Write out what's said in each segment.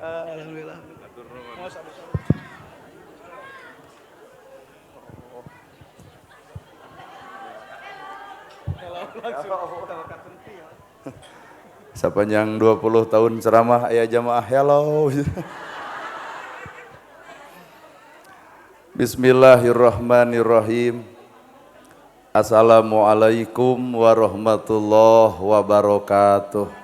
Alhamdulillah. Sepanjang 20 tahun ceramah aya jamaah hello. Bismillahirrahmanirrahim. Assalamualaikum warahmatullahi wabarakatuh.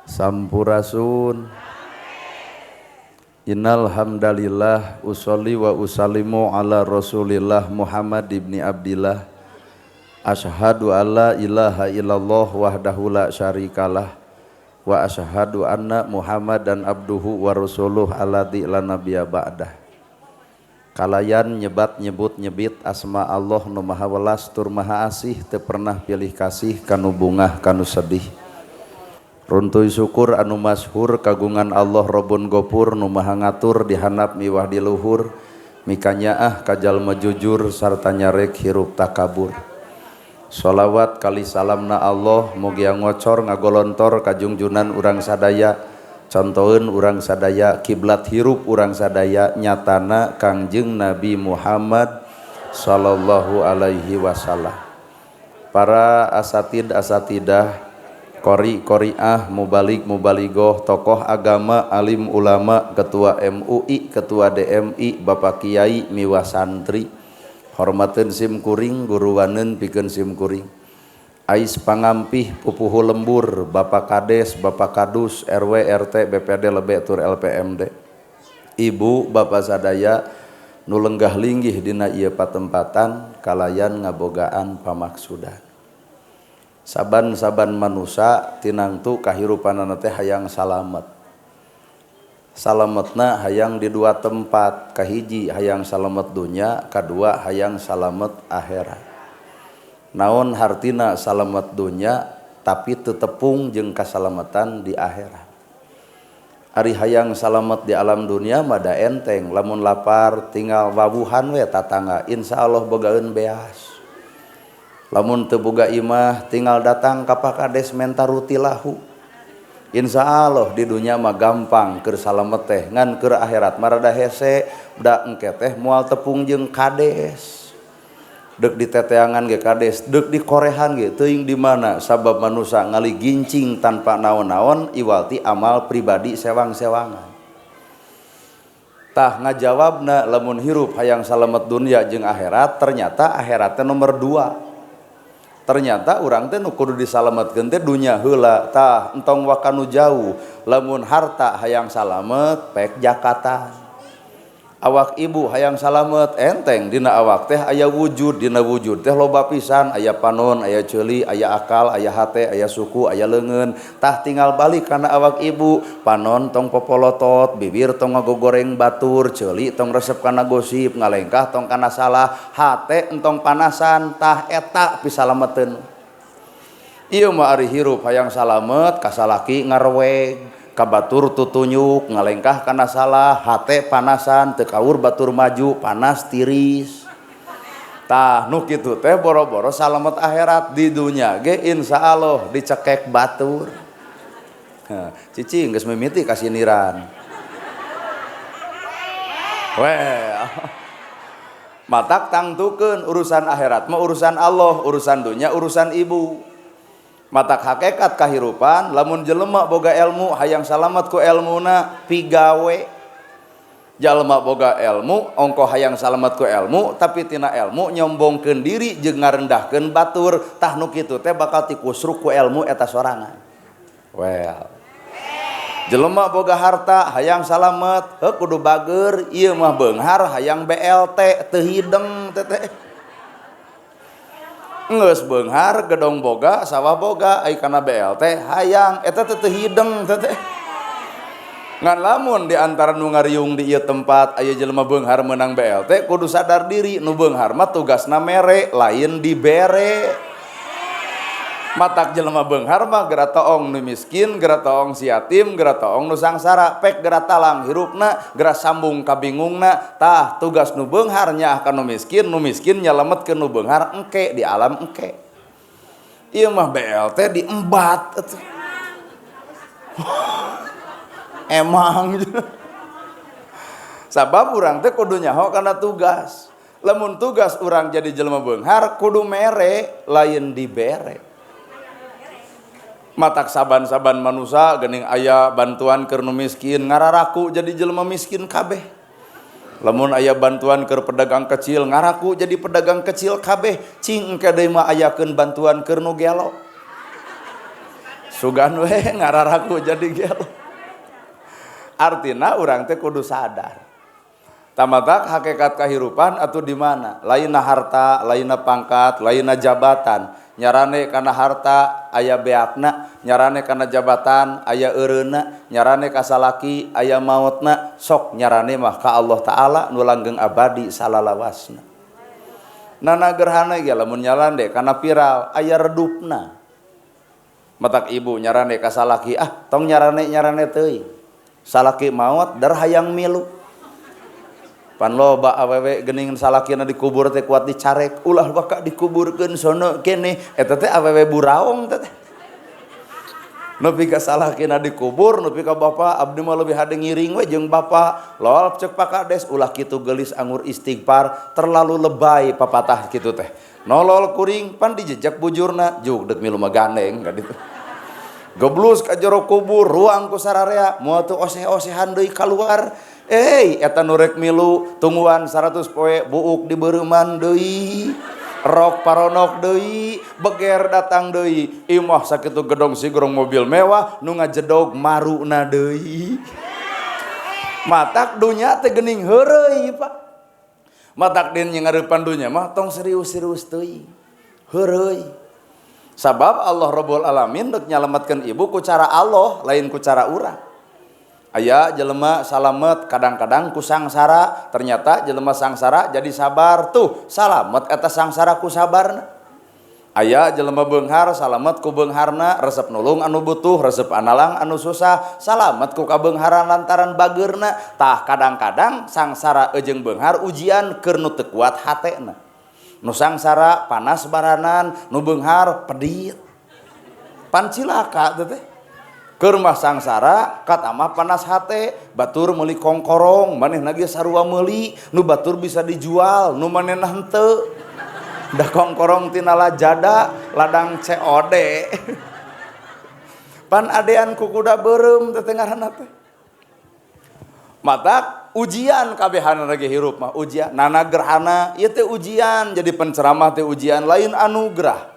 Sampurasun. Innal hamdalillah usolli wa usallimu ala Rasulillah Muhammad ibni Abdillah. Asyhadu alla ilaha illallah wahdahu la syarikalah wa asyhadu anna Muhammadan abduhu wa rasuluh alladzi la nabiyya ba'dah. Kalayan nyebat nyebut nyebit asma Allah nu maha welas tur maha asih teu pernah pilih kasih kanu bungah kanu sedih. Runtuy syukur anu masyhur kagungan Allah Rabbun Gopur nu maha ngatur di handap miwah di luhur mikanyaah kajalma jujur sarta nyarek hirup takabur. Sholawat kali salamna Allah mugia ngocor ngagolontor kajungjunan urang sadaya contoheun urang sadaya kiblat hirup urang sadaya nyatana Kangjeng Nabi Muhammad sallallahu alaihi wasallam. Para asatidah qori-qoriah, mubalik mubaligoh, tokoh agama, alim ulama, ketua MUI, ketua DMI, Bapak Kiai, miwah santri, hormateun sim kuring, guruwaneun pikeun sim kuring. Ais pangampih pupuhu lembur, Bapak Kades, Bapak Kadus, RW, RT, BPD, Lebe, tur LPMD. Ibu, Bapak sadaya, nu lenggah linggih dina ieu patempatan, kalayan ngabogaan pamaksudan. Saban-saban manusia tinangtu kahirupanana teh hayang salamet. Salametna hayang di dua tempat, kahiji hayang salamet dunya, kadua hayang salamet akhirat. Naon hartina salamet dunya tapi teu tepung jeung kasalametan di akhirat. Ari hayang salamet di alam dunia mah da enteng, lamun lapar tinggal wawuhan we tatangga, insyaallah bogaeun beas. Lamun teu boga imah tinggal datang ka Pak Kades menta rutilahu. Insyaallah di dunya mah gampang keur salamet teh, ngan keur akhirat mah rada hese, da engke teh moal tepung jeung kades. Deuk diteteangan ge kades, deuk di korehan ge teuing di mana sabab manusia ngali gincing tanpa naon-naon iwalti amal pribadi sewang-sewangan. Tah ngajawabna lamun hirup hayang salamet dunya jeung akhirat, ternyata akhirat teh nomor 2. Ternyata urang teh nu kudu disalametkeun teh dunya heula, tah entong wakanu jauh. Lamun harta hayang salamet pek jakatan. Awak ibu hayang salamet enteng dina awak teh aya wujud, dina wujud teh loba pisan, aya panon, aya ceuli, aya akal, aya hate, aya suku, aya leungeun. Tah tinggal balik kana awak ibu, panon tong popolotot, bibir tong ngagogoreng batur, ceuli tong resep kana gosip, ngalengkah tong kana salah, hate entong panasan, tah eta pisalameteun. Ieu mah ari hirup hayang salamet, kasalaki ngarweg, kabatur tutunyuk, ngalengkah kana salah, hate panasan, teu kaur batur maju, panas tiris. Tah nu kitu teh boro-boro salamet akhirat, di dunya ge insyaallah dicekek batur. Cicing geus mimiti kasiniran. Well. Matak tangtukeun urusan akhirat mah urusan Allah, urusan dunya urusan ibu. Matak hakikat kahirupan lamun jelema boga ilmu hayang salamet ku ilmuna pigawe. Jalema boga ilmu ongko hayang salamet ku ilmu tapi tina ilmu nyombongkeun diri jeung ngarendahkeun batur, tah nu kitu teh bakal tikusruk ku ilmu eta sorangan. Well. Jelema boga harta hayang salamet, heuh kudu bager, ieu mah beunghar hayang BLT teu hideng teh. Ngeus beunghar gedong boga sawah boga ai kana BLT hayang eta teh hideng teh. Ngan lamun di antara nu ngariung di ieu tempat aya jelema beunghar meunang BLT kudu sadar diri nu beunghar mah tugasna mere lain dibere. Matak jelema beunghar mah geura toong nu miskin, geura toong si yatim, geura toong nu sangsara, pek geura talang hirupna, geura sambung kabingungna. Tah tugas nu beunghar nyaah ka nu miskin nyalametkeun nu beunghar engke di alam engke. Ieu mah BLT diembat atuh. Emang sabab urang teh kudu nyaho kana tugas. Lamun tugas urang jadi jelema beunghar kudu mere lain dibere. Matak saban-saban manusia geuning aya bantuan keur nu miskin ngararaku jadi jelema miskin kabeh. Lamun aya bantuan keur pedagang kecil ngaraku jadi pedagang kecil kabeh. Cing engke deui mah ayakeun bantuan keur nu gelo. Sugan we ngararaku jadi gelo. Artina urang teh kudu sadar. Tamatak hakikat kahirupan atuh di mana? Lainna harta, lainna pangkat, lainna jabatan. Nyarane kana harta aya beakna, nyarane kana jabatan aya eureuna, nyarane ka salaki aya mautna, sok nyarane mah ka Allah taala nu langgeng abadi salalawasna. Nana gerhana ge lamun nyalande kana viral aya redupna. Matak ibu nyarane ka salaki, tong nyarane teuing. Salaki maot dar hayang milu. Pan loba awewe geuning salakina dikubur teh kuat dicarek, ulah baka dikuburkeun sono kene, eta teh awewe buraong teh. Nepi ka salakina dikubur, nepi ka bapa abdi mah leuwih hade ngiring we jeung bapa. Lol ceuk pakades ulah kitu geulis anggur istighfar, terlalu lebay papatah kitu teh. Nolol kuring pan dijejak bujurna, juk deuk milu mah gandeng ka ditu. Goblus ka jero kubur, ruang ku sararea, moal teu oseh-osehan deui kaluar. Eta nurek milu tungguan 100 poe buuk dibeureman deui. Rok paronok deui, beger datang deui. Imah sakitu gedong sigrong mobil mewah nu ngajedog maruna deui. Matak dunya teh geuning heureuy, Pak. Matak din ngareupan dunya mah tong serius-serius teuing. Heureuy. Sabab Allah Rabbul Alamin dek nyalametkeun ibu ku cara Allah lain ku cara urang. Aya jelema salamet kadang-kadang ku sangsara, ternyata jelema sangsara jadi sabar tuh salamet eta sangsara ku sabarna. Aya jelema beunghar salamet ku beungharna, resep nulung anu butuh, resep analang anu susah, salamet ku kabeungharan lantaran bageurna. Tah kadang-kadang sangsara jeung beunghar ujian keur nu teu kuat hatena. Nu sangsara panas baranan, nu beunghar pedit. Pan cilaka teh. Keur mah sangsara kata mah panas hate, batur meuli kongkorong, manehna ge sarua meuli, nu batur bisa dijual, nu manehna henteu. Da kongkorong tina lajada, ladang COD. Pan adean ku kuda beureum teh ngaranna teh. Matak ujian kabehana ge hirup mah ujian. Nana gerhana ieu teh ujian, jadi penceramah teh ujian lain anugerah.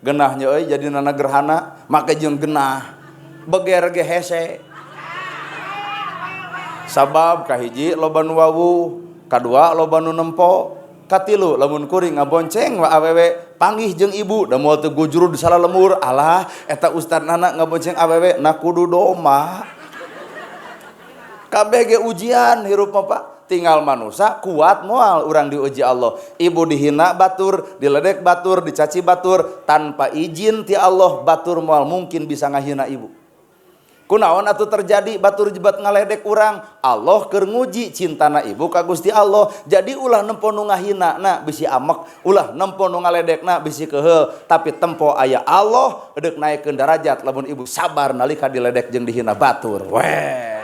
Genahnya euy jadi nana gerhana, make jeung genah. Beger ge hese. Sabab kahiji loba nu wawuh, kadua loba nu nempo, katilu lamun kuring ngabonceng wa awewe panggih jeung ibu da moal teu gujuru di salah lemur, alah eta ustad nana ngabonceng awewe na kudu doma. Kabeh ge ujian hirup mah Pak. Tinggal manusia kuat moal urang diuji Allah. Ibu dihina batur, diledek batur, dicaci batur, tanpa izin ti Allah batur moal mungkin bisa ngahina ibu. Kunaon atuh terjadi batur jebat ngaledek urang, Allah keur nguji cintana ibu ka Gusti Allah. Jadi ulah nempo nu ngahinana bisi amek, ulah nempo nu ngaledekna bisi keheul, tapi tempo aya Allah edeuk naikkeun darajat lamun ibu sabar nalika diledek jeung dihina batur. Weh.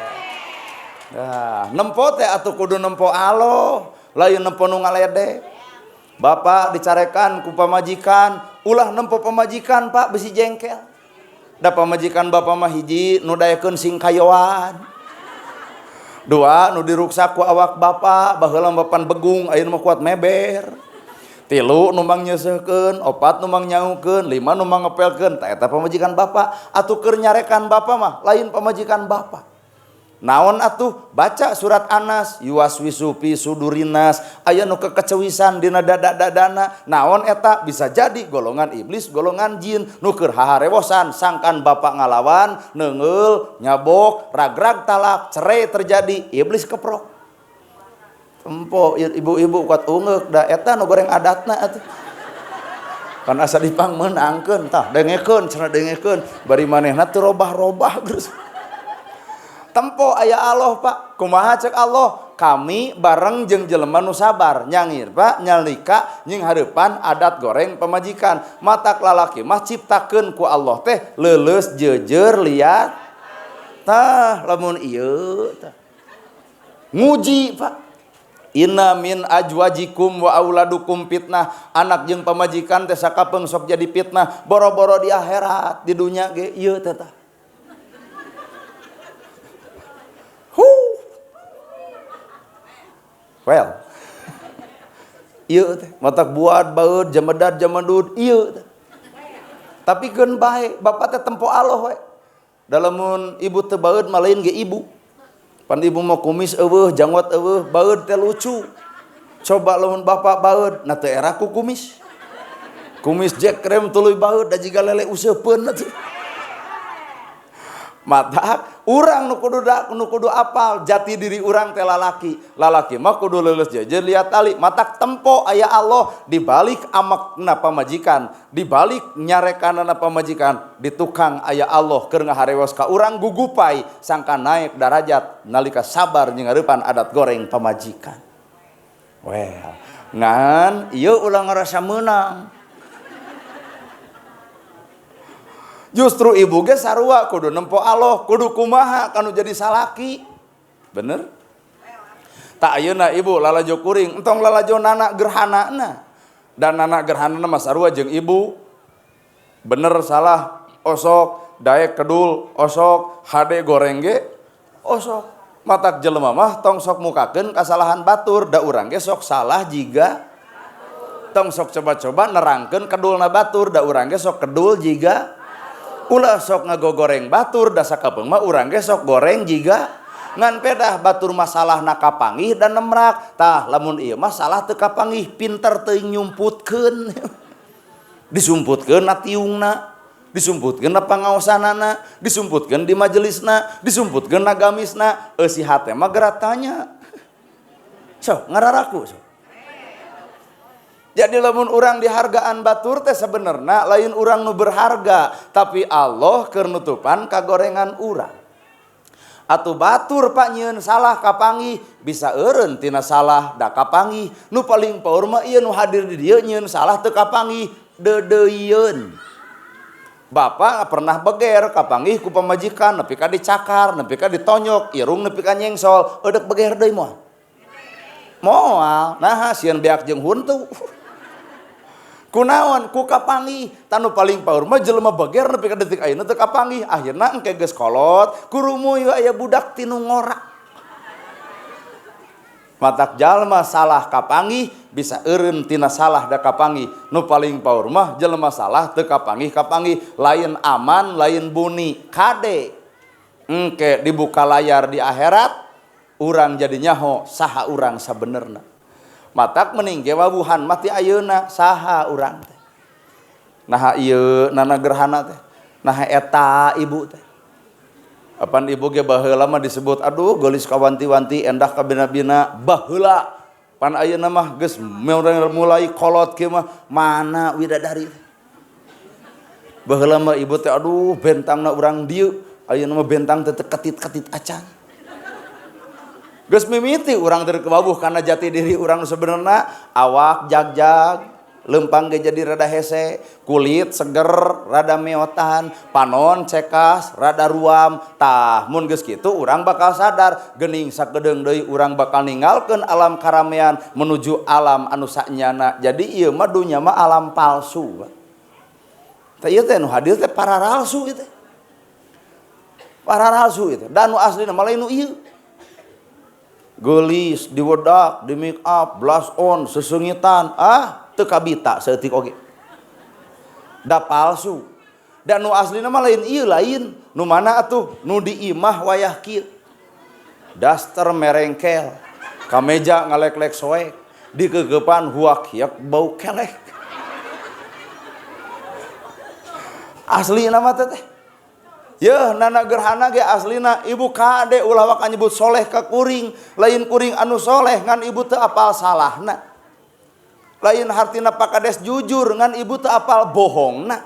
Nah, nempo teh atuh kudu nempo Allah, lain nempo nu ngaledek. Bapak dicarekan ku pamajikan, ulah nempo pamajikan Pak bisi jengkel. Da pamajikan bapak mah hiji nu daekeun sing kayoan. Dua nu diruksak ku awak bapak, baheula bapan begung ayeuna mah kuat meber. Tilu nu mang nyeuseuhkeun, opat nu mang nyaungkeun, lima nu mang ngepelkeun. Tah eta pamajikan bapak, atuh keur nyarekan bapak mah lain pamajikan bapak. Naon atuh baca surat Anas, yuwaswisu fi sudurinas, aya nu kekecewisan dina dada-dadana. Naon eta bisa jadi golongan iblis, golongan jin nu keur haharewosan sangkan bapak ngalawan, neungeul, nyabok, ragrag talak, cerai terjadi, iblis keprok. Tempo ibu-ibu kuat ungeuk da eta nu goreng adatna atuh. Kan asa dipang meunangkeun tah dengekeun cenah dengekeun bari manehna teu robah-robah geus. Tempo aya Allah Pak, kumaha cek Allah, kami bareng jeung jelema nu sabar nyangir Pak nyalika nying hareupan adat goreng pamajikan matak lalaki mah ciptakeun ku Allah teh leuleus jeujer liat tah lamun ieu tah nguji Pak inna min ajwajikum wa auladukum fitnah anak jeung pamajikan teh sakapeung sok jadi fitnah boro-boro di akhirat di dunya ge ieu teh tah well ieu teh matak buat baeud jamedat jamadud ieu teh tapi keun bae bapak teh tempo Allah we dalamun ibu teu baeud mah lain ge ibu pan ibu mah kumis eueuh janggot eueuh baeud teh lucu coba lamun bapak baeud na teu era ku kumis Jack krem tuluy baeud da jiga lele useupeun atuh matak urang nu kudu apal jati diri urang teh lalaki mah kudu leuleus jeujeur liat tali matak tempo aya Allah dibalik amakna pamajikan dibalik nyarekanana pamajikan di tukang aya Allah keur ngaharewas ka urang gugupai sangka naik darajat nalika sabar jeung hareupan adat goreng pamajikan well ngan ieu ulah ngarasa meunang. Justru ibu ge sarua kudu nempo Allah, kudu kumaha kanu jadi salaki. Bener? Tak ayeuna ibu lalajo kuring, entong lalajo nana gerhanana. Dan nana gerhanana mah sarua jeung ibu. Bener salah osok, daek kedul osok, hade goreng ge osok. Matak jelema mah tong sok mukakeun kasalahan batur, da urang ge sok salah jiga tong sok coba-coba nerangkeun kedulna batur, da urang ge sok kedul jiga ulah sok ngagogoreng batur da sakapeung mah urang ge sok goreng jiga ngan pedah batur masalah na kapangih dan nemrak tah lamun ieu mah salah teu kapangih pinter teuing nyumputkeun disumputkeun na tiungna disumputkeun na pangaosanana disumputkeun di majelisna disumputkeun na gamisna eusi hate mah geura tanya sok ngararaku sok. Jadi lamun urang dihargaan batur teh sebenarnya lain urang nu berharga, tapi Allah keur nutupan kagorengan urang. Atuh batur Pak nyieun salah kapangih bisa eureun tina salah da kapangih. Nu paling paur mah ieu nu hadir di dieu nyieun salah teu kapangih deudeuyeun. Bapak pernah beger kapangih ku pamajikan nepi ka dicakar, nepi ka ditonyok, irung nepi ka nyengsol, eudek beger deui moal. Moal, nah sieun beak jeung huntu. Kunaon ku kapangih tanu paling paur mah jelema beger nepi ka detik ayeuna teu kapangih akhirna engke geus kolot ku rumuy aya budak tinu ngora matak jalma salah kapangih bisa eureun tina salah da kapangih nu paling paur mah jelema salah teu kapangih lain aman lain buni kade engke dibuka layar di akhirat urang jadi nyaho saha urang sabenerna matak mending ge wawuhan mati ayeuna saha urang teh nah ieu nana gerhana teh nah eta ibu teh apan ibu ge baheula mah disebut aduh geulis kawanti-wanti endah ka bina-bina baheula pan ayeuna mah geus mulai kolot kieu mah mana widadari baheula mah ibu teh aduh bentangna urang dieu ayeuna mah bentang teh ketit-ketit acan geus mimiti urang teu kewabuh karena jati diri urang sebenarnya awak jag-jag lempang ge jadi rada hese kulit seger rada meotan panon cekas rada ruam tah mun geus kitu urang bakal sadar geuning sakedeung deui urang bakal ninggalkeun alam karamean menuju alam anu sanyana jadi ieu mah dunya mah alam palsu tah ieu teh nu hadir teh pararalsu ieu teh pararalsu ieu teh dan nu aslina mah lain nu ieu gelis, diwedak, di make up, blush on, sesengitan, teu kabita saeutik oge. Da palsu. Dan nu aslina mah lain ieu lain, nu mana atuh? Nu di imah wayah kieu. Daster merengkel, kameja ngalek-lek soek, di kegeupan huak hiak bau kelek. Aslina mah teh. Yeuh nana gerhana ge aslina ibu kade ulah waka nyebut soleh ka kuring lain kuring anu soleh ngan ibu teu apal salahna lain hartina pakades jujur ngan ibu teu apal bohongna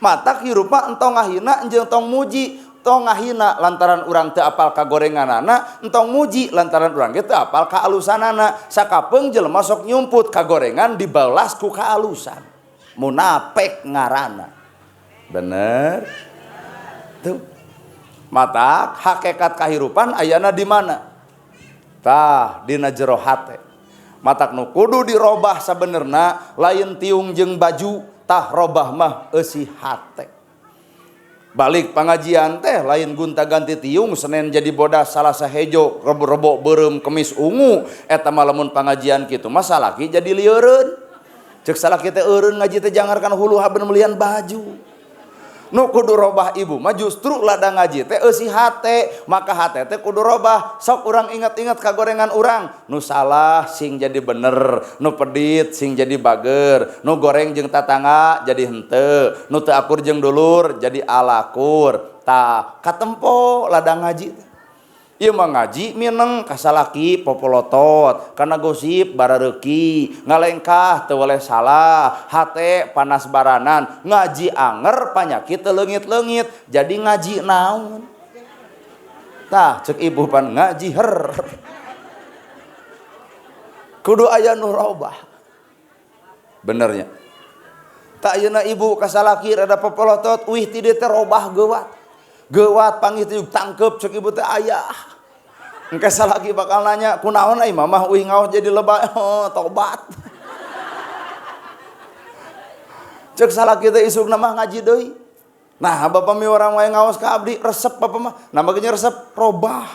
matak hirup mah entong ngahina jeung tong muji tong ngahina lantaran urang teu apal kagorenganana, entong muji lantaran urang ge teu apal kaalusanana. Sakapeung jelema sok nyumput kagorengan dibalas ku kaalusan. Munafik ngaranna. Bener? Tuh. Mata hakikat kahirupan ayana di mana? Tah dina jero hate. Matak nu kudu dirobah sabenerna lain tiung jeung baju, tah robah mah eusi hate. Balik pengajian teh lain gonta-ganti tiung Senin jadi bodas Salasa hejo rebo-rebo beureum Kemis ungu eta mah lamun pengajian kitu mah salaki jadi lieureun. Ceuk salaki teh eureun ngaji teh jangarkan hulu haben melian baju. Nu kudu robah ibu mah justru lada ngaji teh eusi hate, maka hate teh kudu robah. Sok urang ingat-ingat kagorengan urang, nu salah sing jadi bener, nu pedit sing jadi bager, nu goreng jeung tatangga jadi henteu, nu teu akur jeung dulur jadi alakur. Tah katempo lada ngaji teh. Ieu mah ngaji mineng kasalaki popolotot, kana gosip barareuki, ngalengkah teu waleh salah, hate panas baranan, ngaji anger panyakit teu leungit-leungit, jadi ngaji naon? Tah ceuk ibu pan ngaji her. Kudu aya nu robah. Benernya. Tak ayeuna ibu kasalaki rada popolotot, wih ti dieu teh robah geuwat. Geuwat panggih teh tangkep ceuk ibu teh aya. Engke salaki bakal nanya, kunaon ai mamah uih ngaos jadi lebay? Oh, tobat. Ceuk salaki teh isukna mah ngaji deui. Nah, bapak mi orang wae ngaos ka abdi, resep bapak mah. Namakeun resep robah.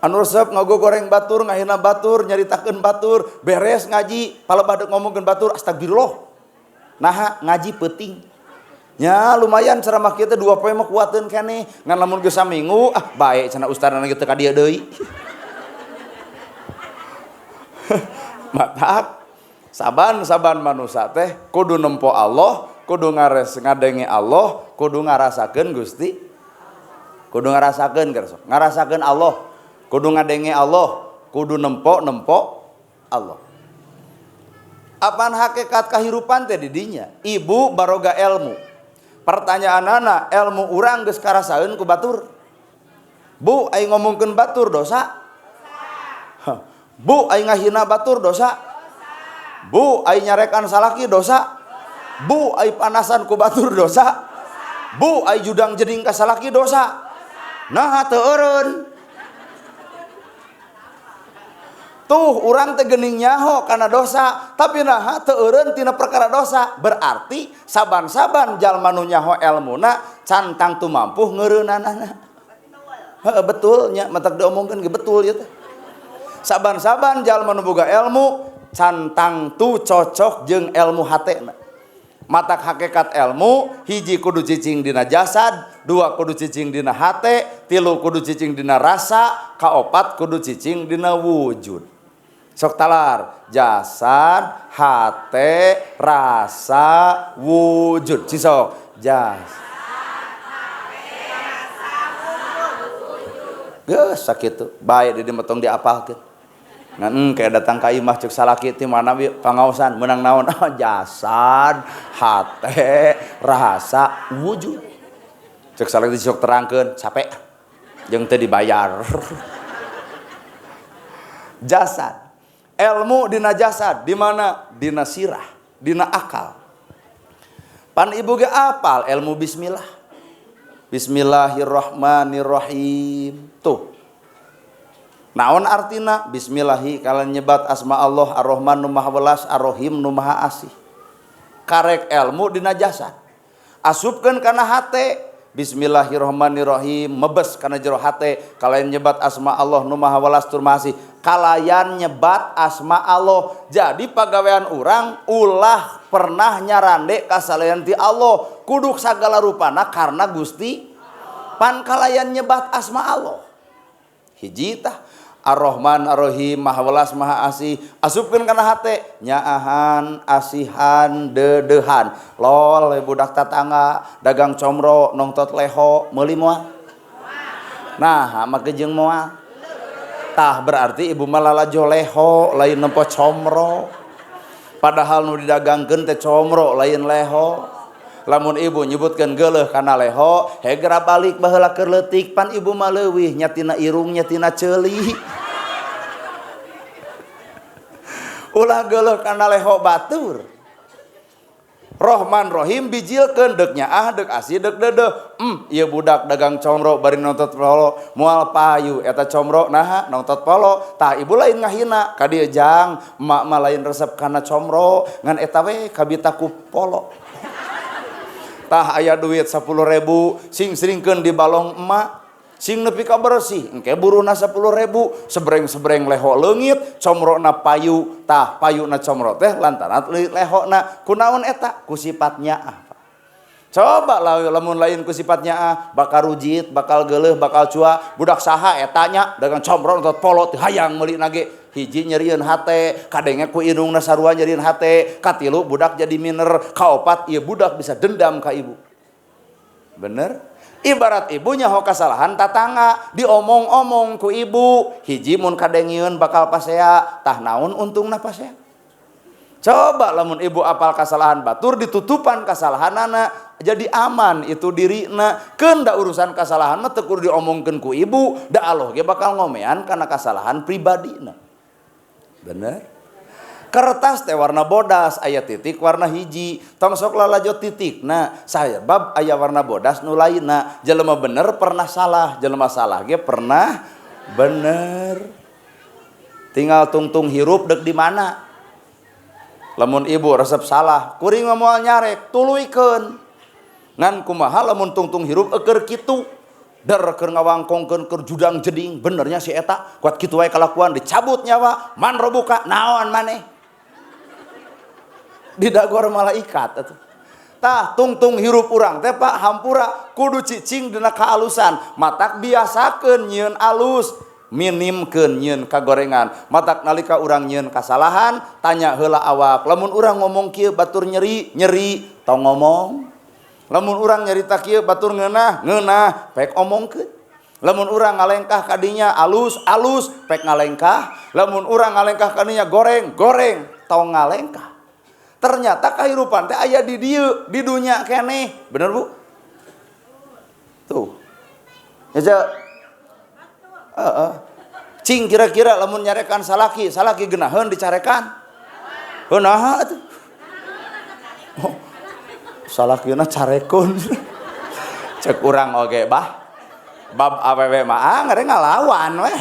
Anu resep ngago goreng batur, ngahina batur, nyaritakeun batur, beres ngaji, palebah deuk ngomongkeun batur, astagfirullah. Nah, ngaji peuting. Ya lumayan ceramah kita 2 poe mah kuateun keneh ngan lamun geus saminggu bae cenah ustadna kitu ka dieu deui. Matak saban-saban manusia teh kudu nempo Allah, kudu ngadenge Allah, kudu ngarasakeun Gusti. Kudu ngarasakeun keur ngarasakeun Allah, kudu ngadenge Allah, kudu nempo Allah. Apaan hakikat kahirupan teh di dinya? Ibu baroga ilmu. Pertanyaan anak, ilmu urang geus karasaeun ku batur. Bu, ai ngomongkeun batur dosa? Bu, ai ngahina batur dosa? Bu, ai nyarekan salaki dosa? Bu, ai panasan ku batur dosa? Bu, ai judang jeding ka salaki dosa? Nah, teu eureun. Tuh urang teh geuning nyaho kana dosa, tapi naha teu eureun tina perkara dosa. Berarti saban-saban jalma nu nyaho elmuna cantang tumampuh ngeureunanana. Heeh betul nya, matak diomongkeun ge betul ieu teh. Saban-saban jalma nu boga ilmu cantang tu cocok jeung ilmu hatena. Matak hakikat ilmu hiji kudu cicing dina jasad, 2 kudu cicing dina hate, 3 kudu cicing dina rasa, kaopat kudu cicing dina wujud. Sok talar jasad, hate, rasa, wujud. Cisok jasad, hate, rasa, wujud. Geus sakitu. Bae di dieu tong diapalkeun. Ngan kayak datang ka imah ceuk salaki ti mana pangaosan meunang naon? Jasad, hate, rasa, wujud. Ceuk salaki sok terangkeun capek jeung teu dibayar. Jasad. Ilmu dina jasad, di mana? Dina sirah, dina akal. Pan ibu ge apal ilmu bismillah. Bismillahirrahmanirrahim. Tuh. Naon artina? Bismillahi kalian nyebat asma Allah Ar-Rahman nu Maha Welas, Ar-Rahim nu Maha Asih. Karek ilmu dina jasad. Asupkeun kana hate. Bismillahirrahmanirrahim, mebes kana jero hate kalayan nyebat asma Allah nu Maha Welas tur Maha Asih. Kalayan nyebat asma Allah. Jadi pagawean urang ulah pernah nyarande kasalean ti Allah kudu sagala rupana karena Gusti pan kalayan nyebat asma Allah. Hiji tah Ar-Rahman Ar-Rahim Maha Welas Maha Asih. Asupkeun kana hate nyaahan asihan dedehan. Lol budak tatangga dagang comro nongtot leho meuli moal. Nah make jeung moal. Tah berarti ibu malala joleho lain nempo comro. Padahal nu didagangkeun teh comro lain leho. lamun ibu nyebutkeun geuleuh kana leho hegera balik baheula keur leutik pan ibu mah leuwih nya tina irung nya tina ceuli. Ulah geuleuh kana leho batur. Rohman Rohim bijilkeun deuk nyaah deuk asih deuk deudeuh. Ieu budak dagang comro bari nontot polo moal payu eta comro naha nontot polo. Tah ibu lain ngahina ka dieu jang emak mah lain resep kana comro ngan eta we kabita ku polo. Tah aya duit 10.000 sing seringkeun di balong emak sing nepi ka bersih engke buruna 10.000 sebreng-sebreng leho leungit comrona payu tah payuna comro teh lantaran lehona kunaon eta ku sifatnya apa coba lamun lain ku sifatnya bakal rujit bakal geuleuh bakal cua budak saha eta nya dagang comro nontot polo teh hayang meuli nage hiji nyerieun hate kadenge ku indungna sarua nyerieun hate katilu budak jadi minder kaopat ieu budak bisa dendam ka ibu bener. Ibarat ibunya ho kasalahan tatangga diomong-omong ku ibu hiji mun kadengieun bakal pasea tah naon untungna pasea coba lamun ibu apal kasalahan batur ditutupan kasalahanana jadi aman itu dirina keun da urusan kasalahan mah teu kudu diomongkeun ku ibu da Allah ge bakal ngomean kana kasalahan pribadina bener. Kertas teh warna bodas aya titik warna hiji tong sok lalajot titik nah sabab aya warna bodas nu lainna jelema bener pernah salah jelema salah ge pernah bener tinggal tungtung hirup deuk di mana lamun ibu resep salah kuring moal nyarek tuluikeun ngan kumaha lamun tungtung hirup eukeur kitu der keur ngawangkongkeun keur judang jeding benernya si eta kuat kitu wae kalakuan dicabut nyawa man robuka naon maneh didagor malaikat atuh. Tah tungtung hirup urang teh Pak hampura kudu cicing dina kaalusan. Matak biasakeun nyieun alus, minimkeun nyieun kagorengan. Matak nalika urang nyieun kasalahan, tanya heula awak. Lamun urang ngomong kieu batur nyeri, nyeri, tong ngomong. Lamun urang nyarita kieu batur ngeunah, ngeunah, pek omongkeun. Lamun urang ngalengkah kadinya alus, alus, pek ngalengkah. Lamun urang ngalengkah kadinya goreng, goreng, tong ngalengkah. Ternyata kehidupan teh aya di dieu di dunia keneh bener Bu tuh ya cing kira-kira lamun nyarekan salaki geunaheun dicarekan heunaha atuh oh, salakina carekun cek urang oge bab awewe mah ngare ngalawan we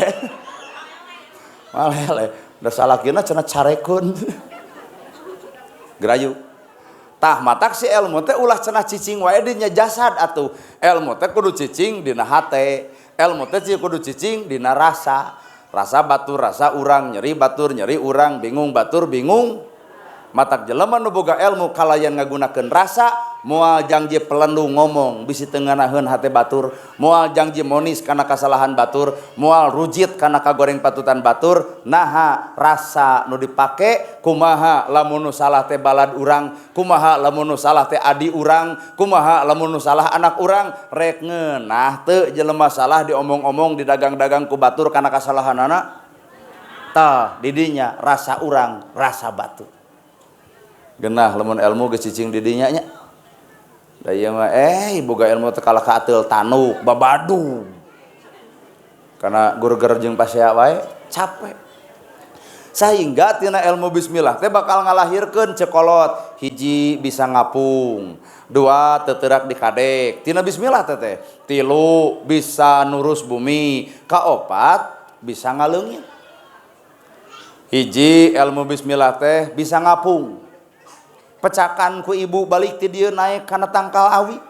malele da salakina cenah carekun gerayu tah matak si ilmu teh ulah cenah cicing wae di jasad atuh ilmu teh kudu cicing dina hate ilmu teh kudu cicing dina rasa batur rasa urang nyeri batur nyeri urang bingung batur bingung matak jelema nu boga ilmu kalayan ngagunakeun rasa moal janji pelendu ngomong bisi teu nganaheun hate batur moal janji monis kana kasalahan batur moal rujit kana kagoreng patutan batur naha rasa nu dipake kumaha lamun nu salah teh balad urang kumaha lamun nu salah teh adi urang kumaha lamun nu salah anak urang rek ngeunah teu jelema salah diomong-omong didagang-dagang ku batur kana kasalahanana tah didinya rasa urang rasa batur genah lamun ilmu geus cicing di dinya nya da ieu mah boga ilmu teh kalah ka ateul tanuk babadu kana gur-gur jeung pasea wae capek sehingga tina ilmu bismillah teh bakal ngalahirkeun cekolot hiji bisa ngapung dua teu teurak dikadek tina bismillah teh tilu bisa nurus bumi kaopat bisa ngaleungit hiji ilmu bismillah teh bisa ngapung pecakan ku ibu balik ti dieu naik kana tangkal awi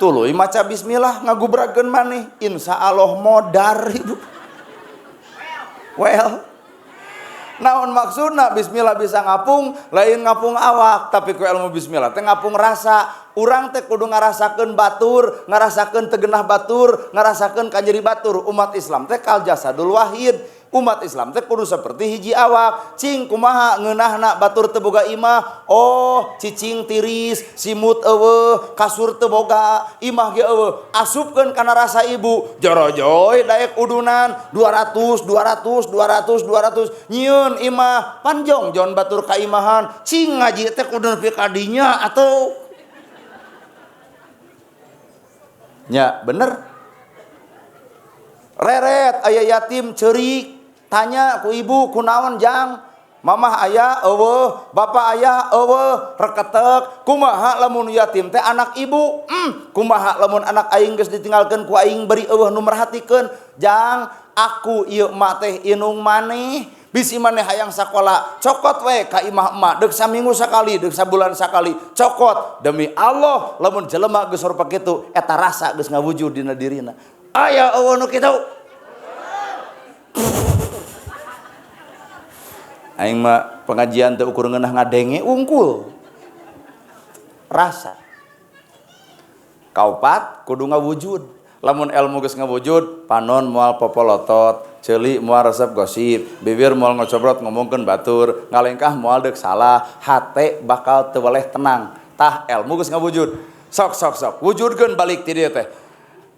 tuluy maca bismillah ngagubrakeun maneh insyaallah modar ibu well naon maksudna bismillah bisa ngapung lain ngapung awak tapi ku ilmu bismillah teh ngapung rasa urang teh kudu ngarasakeun batur ngarasakeun tegenah batur ngarasakeun kanjeri batur umat Islam teh kal jasadul wahid umat Islam teh kudu seperti hiji awak cing kumaha ngeunahna batur teu boga imah oh cicing tiris simut eueuh kasur teu boga imah ge eueuh asupkeun kana rasa ibu jorojoy daek udunan 200 nyieun imah panjong jon batur ka imahan cing ngaji teh kudu nepi ka dinya atuh nya bener. Reret aya yatim ceurik tanya ku ibu kunaon jang, mamah aya eueuh bapak aya eueuh reketek kumaha lamun yatim teh anak ibu, kumaha lamun anak aing geus ditinggalkeun ku aing beri eueuh nu merhatikeun, jang aku ieu emak teh inung maneh bisi maneh hayang sakola cokot we ka imah emak deuk saminggu sakali deuk sabulan sakali cokot demi Allah lamun jelema geus rupa kitu eta rasa geus ngawujud dina dirina. Aya eueuh nu kitu aing mah pengajian teu ukur ngeunah ngadenge ungkul rasa. Kaopat kudu ngawujud. Lamun ilmu geus ngawujud panon moal popolotot, ceuli moal resep gosip, bibir moal ngocobrot ngomongkeun batur, ngalengkah moal deuk salah, hate bakal teu weleh tenang. Tah ilmu geus ngawujud. Sok wujudkeun balik ti dieu teh.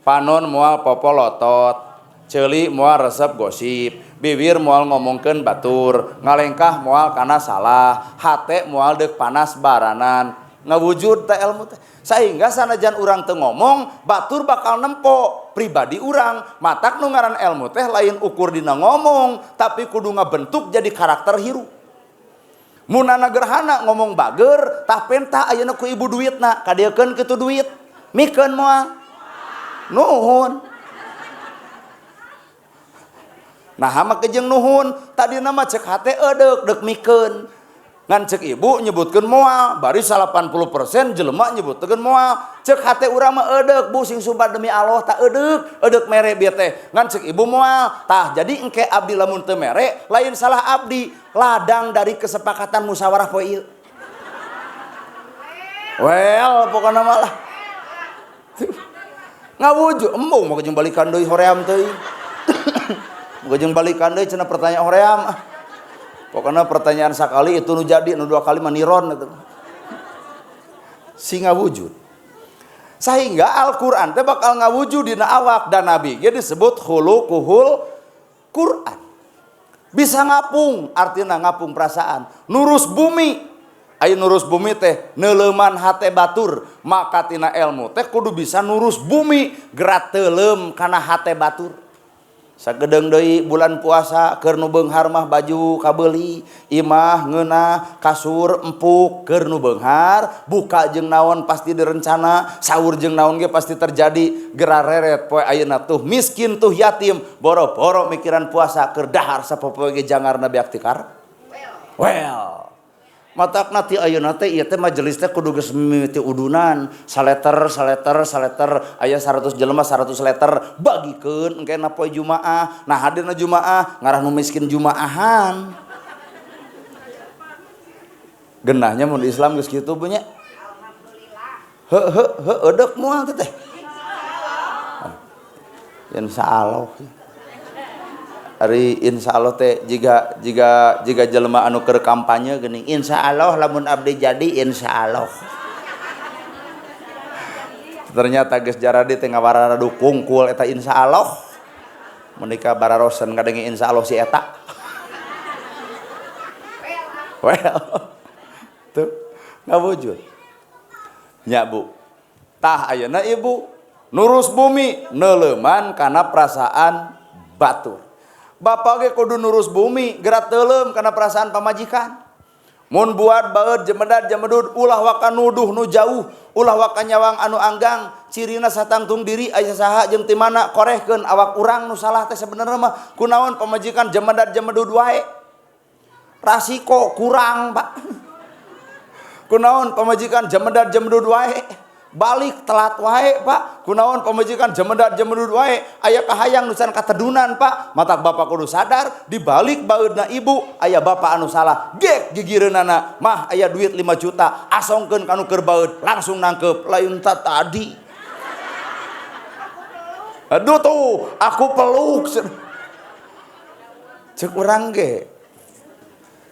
Panon moal popolotot, ceuli moal resep gosip, bibir moal ngomongkeun batur, ngalengkah moal kana salah, hate moal deuk panas baranan. Ngawujud teh ilmu teh. Sehingga sanajan urang teu ngomong, batur bakal nempo pribadi urang. Matak nu ngaran ilmu teh lain ukur dina ngomong, tapi kudu ngabentuk jadi karakter hirup. Munana gerhana ngomong bager, tah pentah ayeuna ku ibu duitna, kadiekeun kitu duit. Mikeun moal. Nuhun. Nah mah kejeng nuhun, tadina mah cek hate edeuk deuk mikeun. Ngan cek ibu nyebutkeun moal, bari 80% jelema nyebutkeun moal. Cek hate urang mah edeuk Bu sing sumpah demi Allah tak edeuk mere bieu teh. Ngan cek ibu moal, tah jadi engke abdi lamun teu mere lain salah abdi, ladang dari kesepakatan musyawarah poe ieu. Well pokona mah lah. Ngawujud embung mah jeung balikan deui hoream teuing. Muga jeung balikan deui cenah pertanyaan hoream. Pokoknya pertanyaan sakali itu nu jadi, nu dua kali maniron itu. Si ngawujud. Sehingga Al-Qur'an teh bakal ngawujud dina awak dan nabi ge disebut khuluquhul Qur'an. Bisa ngapung, artinya ngapung perasaan. Nurus bumi. Aya nurus bumi teh neuleuman hate batur, maka tina ilmu teh kudu bisa nurus bumi, gerak teuleum kana hate batur. Sagedeung deui bulan puasa keur nu beunghar mah baju kabeuli, imah ngeunah, kasur empuk keur nu beunghar, buka jeung naon pasti direncana, saur jeung naon ge pasti terjadi, gerareret poe ayeuna tuh miskin tuh yatim, boro-boro mikiran puasa keur dahar sapopoe ge jangarna beak tikar. Well. Matakna ti ayeuna teh ieu teh majelis teh kudu geus mimiti udunan, saleter aya 100 jelema 100 leter bagikeun engkena poe Jumaah. Nah hadirna Jumaah ngarah nu miskin Jumaahan. Genahnya mun di Islam geus kitu punya. Alhamdulillah. Eudeuh moal teh. Insyaallah. Ari insyaallah teh jika jelema anu keur kampanye geuning insyaallah lamun abdi jadi insyaallah. Ternyata geus jaradi teh ngawararadu kungkul eta insyaallah. Menika bararosen ngadenge insyaallah si eta. Well. Tuh ngawujud. Nya Bu. Tah ayeuna ibu nurus bumi neuleuman kana perasaan batur. Bapak ge kudu nurus bumi, gerak teuleum kana perasaan pamajikan. Mun buat baeud jemedat jemedud ulah waka nuduh nu jauh, ulah waka nyawang anu anggang, cirina satangtung diri aya saha jeung ti mana korehkeun awak urang nu salah teh sabenerna mah kunaon pamajikan jemedat jemedud wae. Rasiko kurang, Pak. Kunaon pamajikan jemedat jemedud wae. Balik telat wae Pak, kunaon pamajikan jemedat jemedud wae, aya kahayang nusan katedunan Pak. Matak bapak kudu sadar, di balik baeudna ibu aya bapak anu salah. Gek gigireunana, mah aya duit 5 juta, asongkeun kanu keur baeud, langsung nangkep lain tadi. Aduh tuh, aku peluk. Cek urang ge.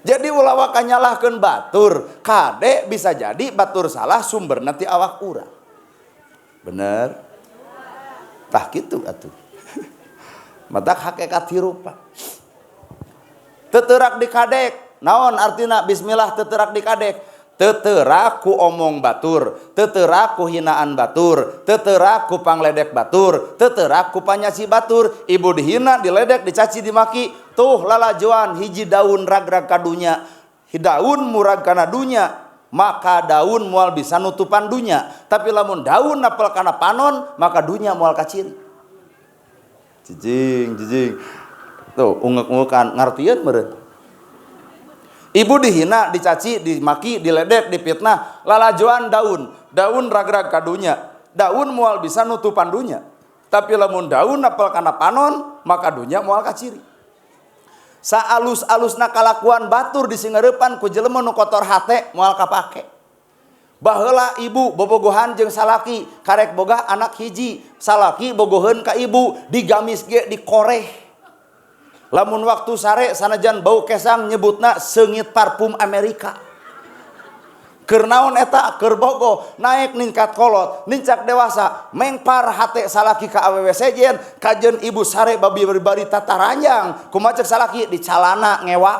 Jadi ulah waka nyalahkeun batur, kade bisa jadi batur salah sumberna ti awak urang. Bener? Tah kitu atuh. Matak hakikat hirup Pak. Teu teurak dikadek. Naon artina bismillah teu teurak dikadek? Teteraku omong batur, teteraku hinaan batur, teteraku pangledek batur, teteraku panyasi batur. Ibu dihina, diledek, dicaci, dimaki. Tuh lalajoan hiji daun ragrag kadunya, daun murag kana dunya, maka daun mual bisa nutupan dunya. Tapi lamun daun napel kana panon, maka dunya mual kaciri. Jijing. Tuh ungek-ungekan ngartieun meureun. Ibu dihina, dicaci, dimaki, diledek, dipitnah, lalajoan daun ragrag kadunya, daun mual bisa nutupan dunya. Tapi lamun daun napel kana panon, maka dunya mual kaciri. Saalus-alusna kalakuan batur disingareupan ku jelema nu kotor hate moal kapake. Baheula ibu bobogohan jeung salaki karek boga anak hiji, salaki bogoheun ka ibu digamis ge dikoreh. Lamun waktu sare sanajan bau kesang nyebutna seungit parfum Amerika. Keur naon eta? Keur bogo naik ningkat kolot, nincak dewasa, mengpar hate salaki ka awewe sejen, kajeun ibu sare babi bari tataranjang, kumaha ceuk salaki di calana ngewak.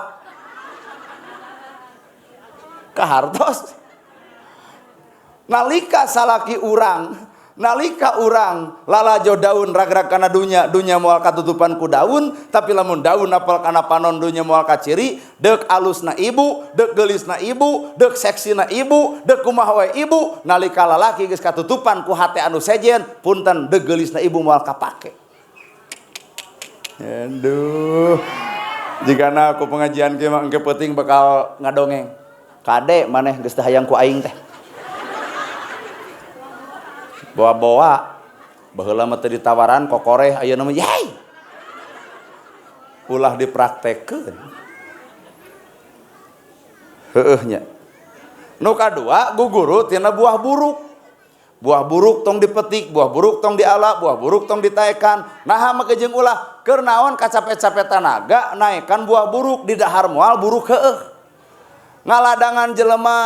Kahartos. Nalika salaki nalika urang lalajo daun ragrag kana dunya moal katutupan ku daun. Tapi lamun daun apal kana panon dunya moal kaciri. Deuk alusna ibu, deuk geulisna ibu, deuk seksina ibu, deuk kumaha wae ibu. Nalika lalaki geus katutupan ku hate anu sejen, punten deuk geulisna ibu moal kapake. Aduh, jigana aku pengajian kieu mah engke peuting bakal ngadongeng. Kade maneh geus teu hayang ku aing teh. Bawa-bawa baheula mah teu ditawaran kokoreh ayeuna mah yai. Ulah dipraktekkeun. Heueuh nya. Nu kadua guguru tina buah buruk. Buah buruk tong dipetik, buah buruk tong diala, buah buruk tong ditaekan. Naha make jeung ulah keur naon kacapet-capet tanaga naekan buah buruk di dahar moal buruk heueuh. Ngaladangan jelema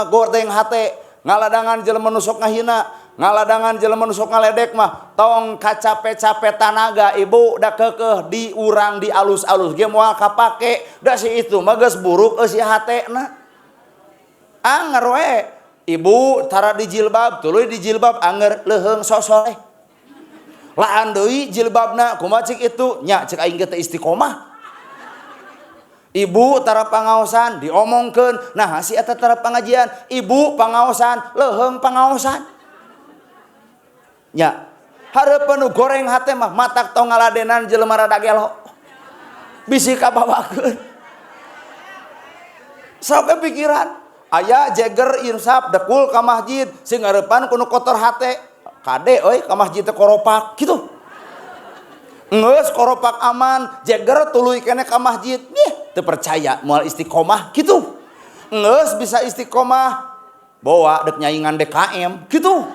gordeng hate, ngaladangan jelema nu sok ngahina, ngaladangan jelema nu sok ngaledek mah tong kacapet-capet tanaga ibu da keukeuh di urang di alus-alus ge moal kapake. Da si itu mah geus buruk eusi hatena. Anger we ibu tara di jilbab, tuluy di jilbab anger leuheung sosoleh. Laan deui jilbabna kumaha cik itu? Nya cek aing ge teh istiqomah. Ibu tara pangaosan diomongkeun, nah si eta tara pangajian, ibu pangaosan, leuheung pangaosan. Nya, hareupeun nu goreng hate mah matak tong ngaladenan jelema rada gelo. Bisi kabawakeun. Sok kepikiran, aya jeger insaf dekul ka masjid sing ngeurepan ku nu kotor hate. Kade euy ka masjid teh koropak kitu. Ngeus koropak aman, jeger tuluy kene ka masjid. Nih, teu percaya moal istiqomah kitu. Ngeus bisa istiqomah bawa dek nyaingan DKM kitu.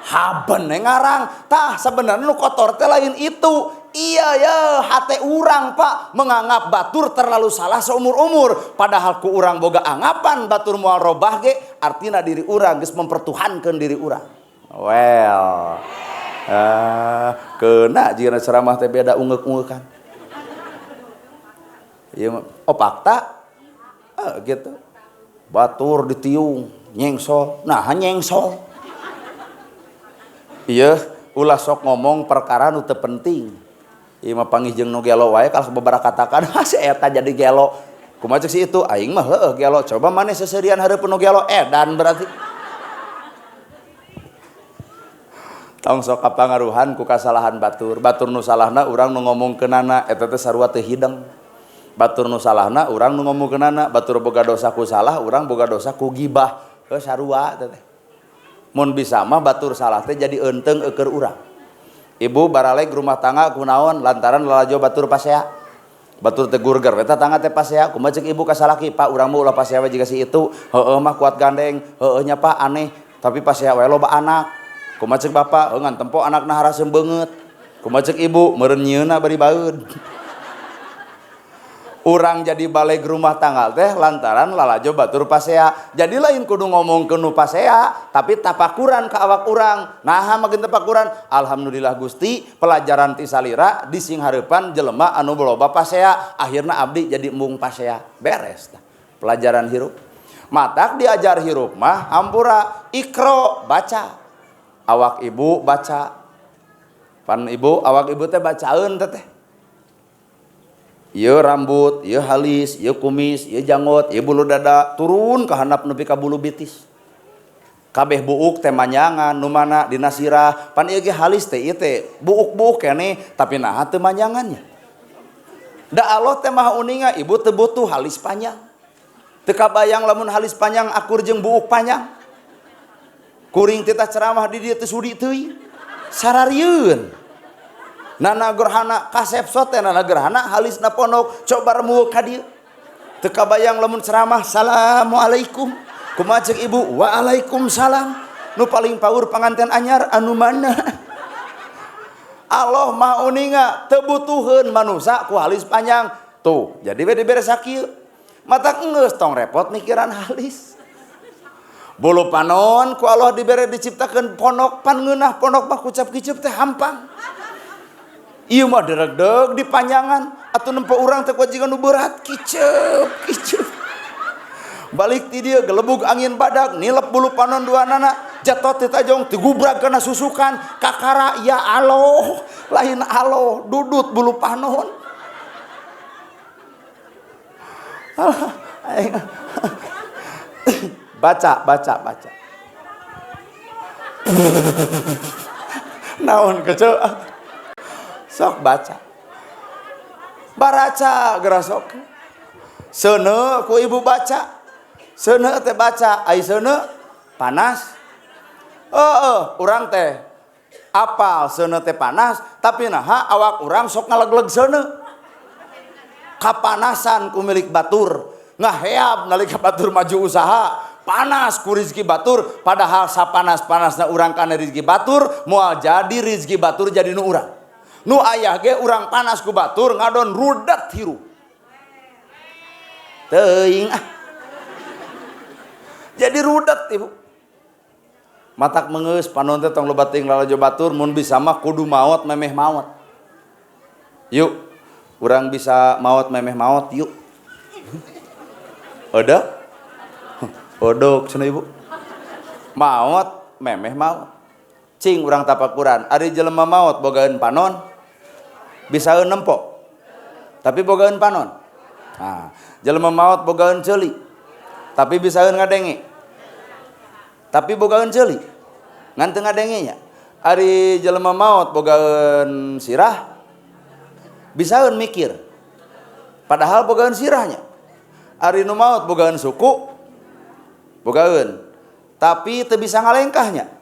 Haben ngarang tah sebenarnya nu kotor teh lain itu. Iya ya hate urang Pak menganggap batur terlalu salah seumur-umur, padahal ku urang boga anggapan batur moal robah ge artina diri urang geus mempertuhankeun diri urang. Well, kena jika ceramah teh beda ungek-ungekan. Ieu opakta gitu. Batur ditiung, nyengsol. Nah, nyengsol. Iya, ulah sok ngomong perkara nu teu penting. Ieu mah panggih jeung nu gelo wae kalau sababaraha katakan, si eta jadi gelo. Kumaha ceuk si itu? Aing mah heueuh gelo. Coba maneh seserian hareupeun nu gelo edan berarti. Tong sok kapangaruhan ku kasalahan batur. Batur nu salahna urang nu ngomongkeunana eta teh sarua teu hideng. Batur nu salahna urang nu ngomongkeunana, batur boga dosa ku salah, urang boga dosa ku gibah. Heuh sarua teh. Mun bisa mah batur salah teh jadi eunteng eukeur urang. Ibu baraleg rumah tangga kunaon lantaran lalajo batur pasea. Batur teh gurger eta tangga teh pasea. Kumaha ceuk ibu ka salaki? Pak urang mah ulah pasea we jiga si itu. Heueuh mah kuat gandeng. Heueuh nya Pak aneh, tapi pasea we loba anak. Kumaha ceuk bapak? Ngan tempo anakna haraseum beungeut. Kumaha ceuk ibu? Meureun nyieunna bari baeud. Urang jadi baleg rumah tangga teh lantaran lalajo batur pasea. Jadi lain kudu ngomongkeun nu pasea, tapi tapakuran ka awak urang. Naha mageun tapakuran? Alhamdulillah Gusti, pelajaran ti salira di sing hareupan jelema anu loba pasea, akhirna abdi jadi embung pasea. Beres tah. Pelajaran hirup. Matak diajar hirup mah hampura ikro baca. Awak ibu baca. Pan ibu awak ibu teh bacaeun teh. Ieu rambut, ieu halis, ieu kumis, ieu janggot, ieu bulu dada turun ka handap nepi ka bulu bitis. Kabeh buuk teh manyangan nu mana dina sirah. Pan ieu ge halis teh ieu teh buuk-buuk keneh tapi naha teu manyangannya. Da Allah teh maha uninga ibu teu butuh halis panjang. Teu kabayang lamun halis panjang akur jeung buuk panjang. Kuring teh ceramah di dieu teh sudi teuing. Sararieun. Nana gerhana kasepsot teh nana gerhana halisna pondok coba remu ka dieu. Teu kabayang lamun ceramah assalamualaikum. Kumaha ceuk ibu? Waalaikumsalam. Nu paling paur panganten anyar anu mana? Allah mah uninga teu butuheun manusia ku halis panjang. Tuh, jadi we dibere sakieu. Matak geus tong repot mikiran halis. Bulu panon ku Allah dibere diciptakeun pondok pan ngeunah pondok mah kucap kiceup teh hampang. Ieu mah deregdeg di panjangan atuh nempo urang teh kuajigan nu berat kiceup. Balik ti dieu gelebug angin badak nilep bulu panon duanana jatuh ti tajong tigubrag kana susukan kakara ya Allah lain Allah dudut bulu panon. Baca. Naon kecil sok baca. Baraca gerasok. Seuneu ku ibu baca. Seuneu teh baca, ai seuneu panas. Urang teh apal seuneu teh panas, tapi naha awak urang sok ngalegleg seuneu. Kapanasan ku milik batur, ngaheab nalika batur maju usaha. Panas ku rizki batur, padahal sapanas-panasna urang kana rizki batur, moal jadi rizki batur jadi nu urang. Nu ayah ge urang panas ku batur ngadon rudat hirup. Teuing jadi rudat ibu. Matak mengeus panon teh tong loba teuing lalajo batur mun bisa mah kudu maot memeh maot. Yuk. Urang bisa maot memeh maot yuk. Ada? Odok cenah ibu. Maot memeh maot. Cing urang tapakuran, ari jelema maot bogaeun panon. Bisaeun nempo. Tapi bogaeun panon. Nah, jelema maot bogaeun ceuli. Tapi bisaeun ngadenge. Tapi bogaeun ceuli. Ngan teu ngadenge nya. Ari jelema maot bogaeun sirah. Bisaeun mikir. Padahal bogaeun sirahnya. Ari nu maot bogaeun suku. Bogaeun. Tapi teu bisa ngalengkahnya.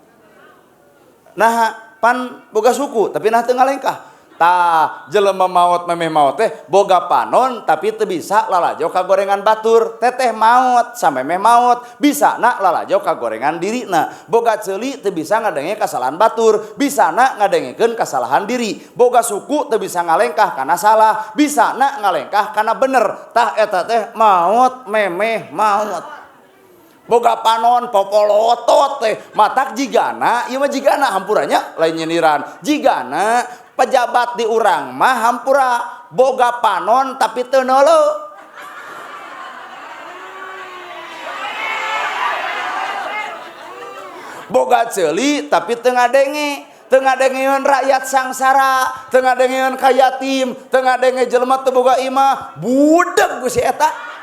Nah, pan boga suku tapi nah teu ngalengkah. Tah jelema maot memeh maot teh boga panon tapi teu bisa lalajo ka gorengan batur. Teteh maot samemeh maot bisana lalajo ka gorengan dirina. Boga ceuli teu bisa ngadenge kasalahan batur, bisana ngadengekeun kasalahan diri. Boga suku teu bisa ngalengkah kana salah, bisana ngalengkah kana bener. Tah eta teh maot memeh maot. Boga panon popolotot teh matak jigana ieu mah jigana hampuranya lain nyeniran. Jigana pejabat di urang mah hampura boga panon tapi teu neuleuh. Boga ceuli tapi teu ngadenge. Teu ngadengeun rakyat sangsara, teu ngadengeun ka yatim, teu ngadenge jelema teu boga imah, budeg ku si eta.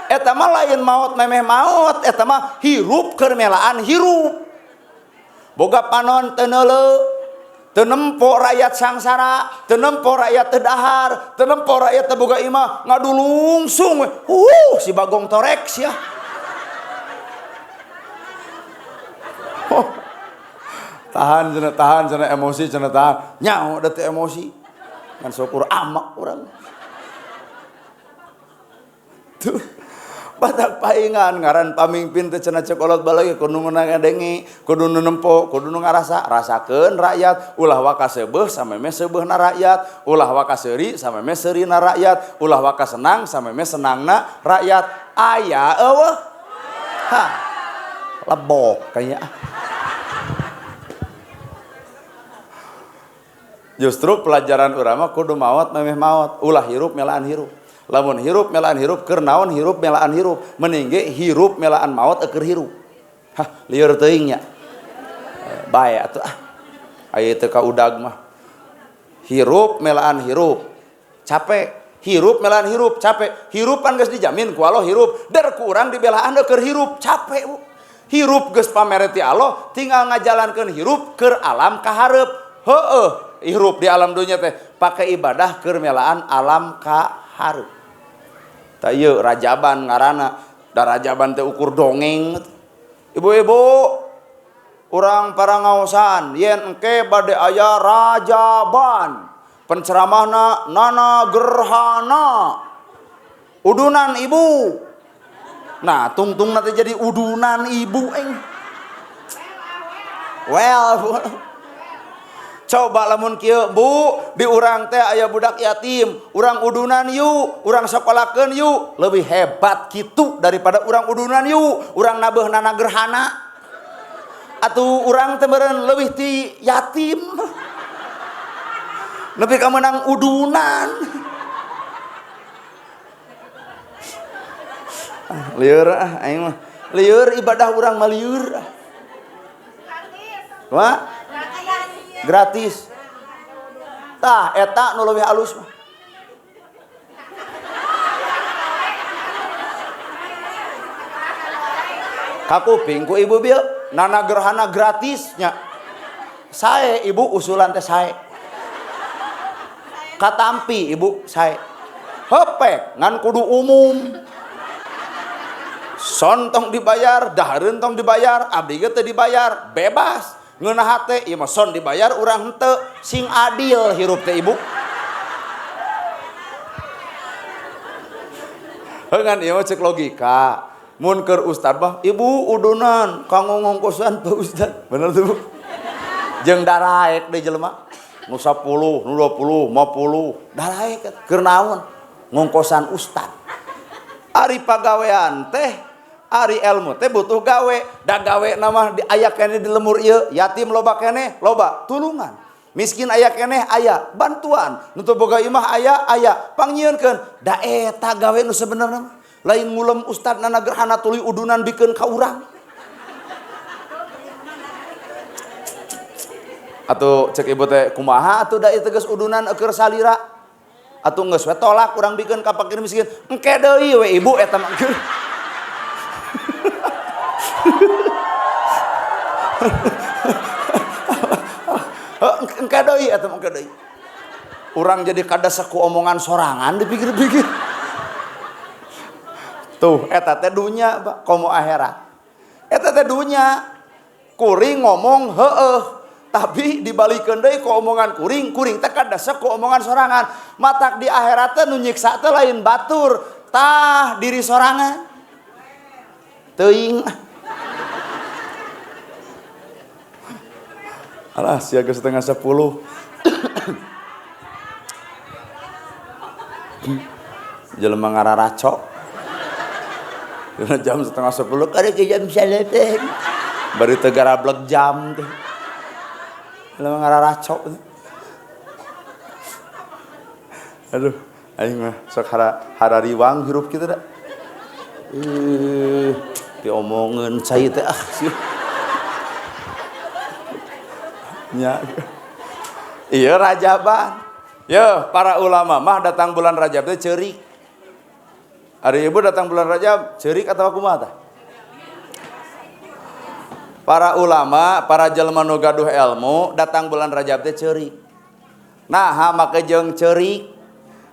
Eta mah lain maot memeh maot, eta mah hirup keur melaan hirup. Boga panon teu neuleuh, teu nempo rakyat sangsara, teu nempo rakyat teu dahar, teu nempo rakyat teu boga imah ngadulungsung. Si Bagong torek sia. Tahan cenah emosi cenah tahan. Nyaho da teu emosi. Ngan syukur amak urang. Tuh. Batak paingan ngaran pamimpin teh cenah cekolot balagi kudu ngadenge, kudu nempo, kudu ngarasa, rasakeun rakyat, ulah waka seubeuh samemeh seubeuhna rakyat, ulah waka seuri samemeh seurina rakyat, ulah waka senang samemeh senangna rakyat. Aya eueuh. Lebok kayaknya. Justru pelajaran urang mah kudu maot memeh maot, ulah hirup melaan hirup. Lamun hirup melaan hirup keur naon hirup melaan hirup mending ge hirup melaan maot keur hirup. Hah lieur teuing nya. Bae atuh aya teu ka udag mah. Hirup melaan hirup capek, hirup melaan hirup capek. Hirup kan geus dijamin ku Allah hirup, dar kurang dibelaan keur hirup capek Bu. Hirup geus pamere ti Allah, tinggal ngajalankeun hirup keur alam kaharep. Heueuh, hirup di alam dunia teh pake ibadah keur melaan alam kaharep. Tah ieu rajaban ngaranna, da rajaban teh ukur dongeng. Ibu-ibu, urang para ngaosan yen engke bade aya rajaban penceramahna Nana Gerhana udunan ibu. Nah tungtung nanti jadi udunan ibu well coba lamun kieu Bu di urang teh aya budak yatim urang udunan yuk urang sekolakeun yuk lebih hebat kitu daripada urang udunan yuk urang nabeuh Nana Gerhana atuh urang teh meureun leuwih ti yatim nepi ka meunang udunan. Lieur aing mah lieur ibadah urang mah lieur. Wah? Gratis. Tah eta nu leuwih alus mah. Kakuping ku ibu bieu Nana Gerhana gratisnya. Sae ibu usulan teh sae. Katampi ibu sae. Hepek ngan kudu umum. Son tong dibayar, dahareun tong dibayar, abdi ge teu dibayar, bebas. Ngeunah hate ieu mah son dibayar urang henteu, sing adil hirup teh ibu. Heungan ieu cek logika. Mun keur ustad mah ibu udunan kanggo ngongkosan Pak Ustad. Bener tuh Bu. Jeung daraek deui jelema. Nu 10, nu 20, 50, daraek keur naon? Ngongkosan ustad. Ari pagawean teh, ari ilmu teh butuh gawe. Da gawe nama aya keneh di lemur ieu, yatim loba keneh, loba tulungan. Miskin aya keneh aya bantuan. Nu teu boga imah aya pangyieunkeun. Da eta gawe nu sebenarna mah. Lain ngulem Ustad Nana Gerhana tuluy udunan bikeun ka urang. Atuh cek ibu teh kumaha atuh da ieu geus udunan keur salira. Atuh geus we tolak urang bikeun ka fakir miskin. Engke deui we ibu eta mah. Engke deui eta mah engke deui. Urang jadi kada saku omongan sorangan dipikir-pikir. Tuh eta teh dunya komo akhirat. Eta teh dunya kuring ngomong heueuh tapi dibalikeun deui ku omongan kuring teh kadasa ku omongan sorangan. Matak di akhirat teh nu nyiksa teh lain batur, tah diri sorangan. Teuing. Alah sia geus setengah 10. Jelema ngararaco. Jam setengah 10 kali ke jam salat teh. Bari teu garablek jam teh. Jelema ngararaco. Aduh, aing mah sok harariwang hirup kitu da. Diomongeun cai teh nya. Iya rajaban. Yo, para ulama mah datang bulan Rajab teh ceurik. Hari ibu datang bulan Rajab ceurik atau kumaha tah? Para ulama, para jelema nu gaduh ilmu datang bulan Rajab teh ceurik. Nah, make jeung ceurik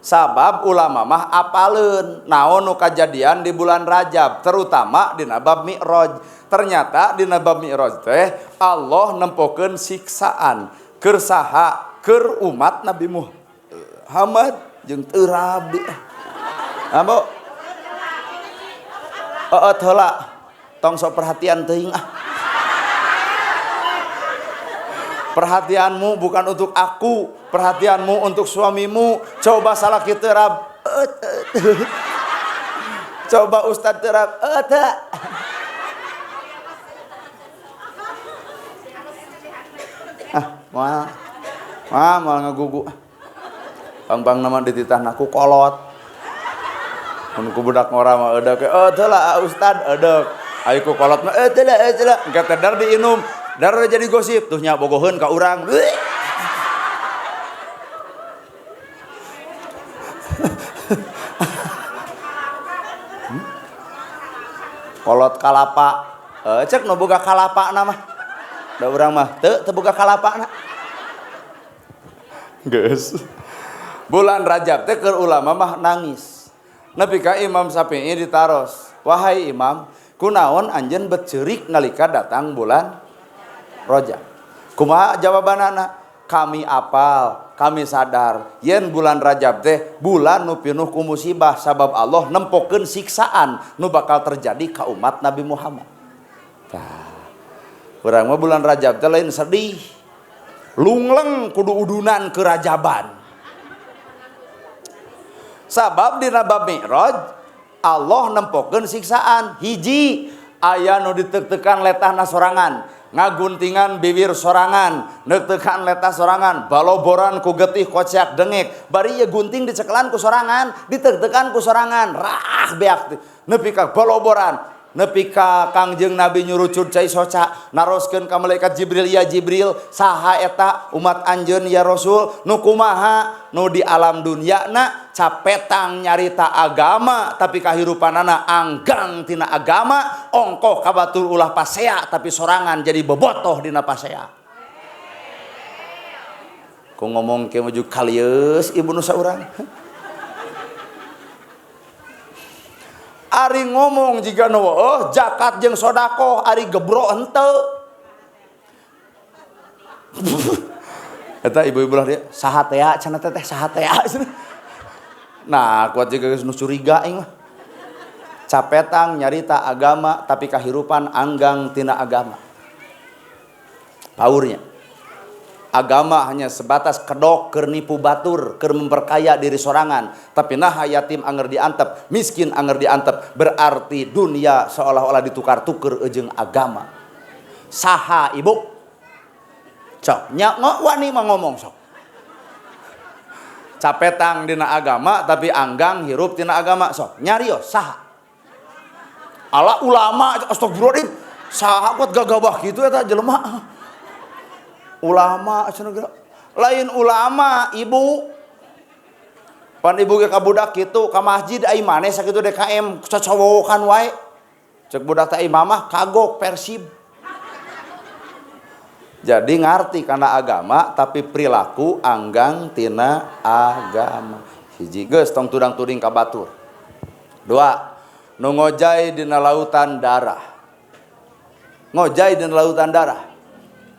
sabab ulama mah apaleun naon nu kajadian di bulan Rajab, terutama dina bab Mi'raj. Ternyata dina bab Mi'raj teh Allah nempokeun siksaan keur saha? Keur umat Nabi Muhammad jeung teu rabi. Ambo heula tong sok perhatian teuing Perhatianmu bukan untuk aku, perhatianmu untuk suamimu. Coba salah kitu rab. Coba Ustaz terap. Mal ngagugu. Bang nama dititahna ku kolot. mun ku budak ngora mah eudeuh ke teu lah ustad eudeuh aya ku kolot mah teu lah engke teh dar diinum dar jadi gosip tuh nya bogoheun ka urang. Kolot kalapa cek nu boga kalapana mah da urang mah teu boga kalapana geus. Bulan Rajab teh keur ulama mah nangis nepi ka Imam Syafi'i ditaros, wahai imam kunaon anjeun bet ceurik nalika datang bulan Rajab? Kumaha jawabanana? Kami apal, kami sadar yen bulan Rajab teh bulan nu pinuh ku musibah sabab Allah nempokeun siksaan nu bakal terjadi ka umat Nabi Muhammad. Tah. Urang mah bulan Rajab teh lain sedih. Lungleng kudu udunan kerajaban. Sabab dina bab Mi'raj Allah nempokeun siksaan. Hiji aya nu ditek-tekan letahna sorangan. Ngaguntingan bibir sorangan, neuk-teukan letah sorangan, baloboran ku getih kocak dengek, bari ye gunting dicekelan ku sorangan, diteuk-teukan ku sorangan, rah beak nepi ka baloboran, nepi ka Kangjeng Nabi nyurucud cai soca, naroskeun ka malaikat Jibril, ya Jibril, saha eta umat anjeun ya Rasul, nu kumaha nu di alam dunyana capetang nyarita agama tapi kahirupanana anggang tina agama, ongkoh kabatur ulah pasea tapi sorangan jadi bobotoh dina pasea. Ku ngomong ke maju kalieus ibu nu saurang. Ari ngomong jika nu zakat jeung sodako ari gebro henteu. Eta ibu-ibu lah dia saha teh cenah teh saha teh. Nah, kuat juga nu curiga aing mah. Capetang nyarita agama tapi kahirupan anggang tina agama. Paurnya. Agama hanya sebatas kedok keur nipu batur, keur memperkaya diri sorangan, tapi nah yatim anger diantep, miskin anger diantep, berarti dunia seolah-olah ditukar-tuker jeung agama. Saha ibu? Sok, nya wani mah ngomong sok. Capetang dina agama tapi anggang hirup tina agama sok nyarios saha? Ala ulama astagfirullahaladzim saha kuat gagabah kitu eta jelema. Ulama cenah lain ulama ibu. Pan ibu ge ka budak kitu ka masjid ai maneh sakitu DKM cocowokan wae. Cek budak teh imamah kagok Persib. Jadi ngarti karena agama tapi perilaku anggang tina agama. Hiji geus tong tudang-tuding ka batur. Dua, nu ngojay dina lautan darah. Ngojay dina lautan darah.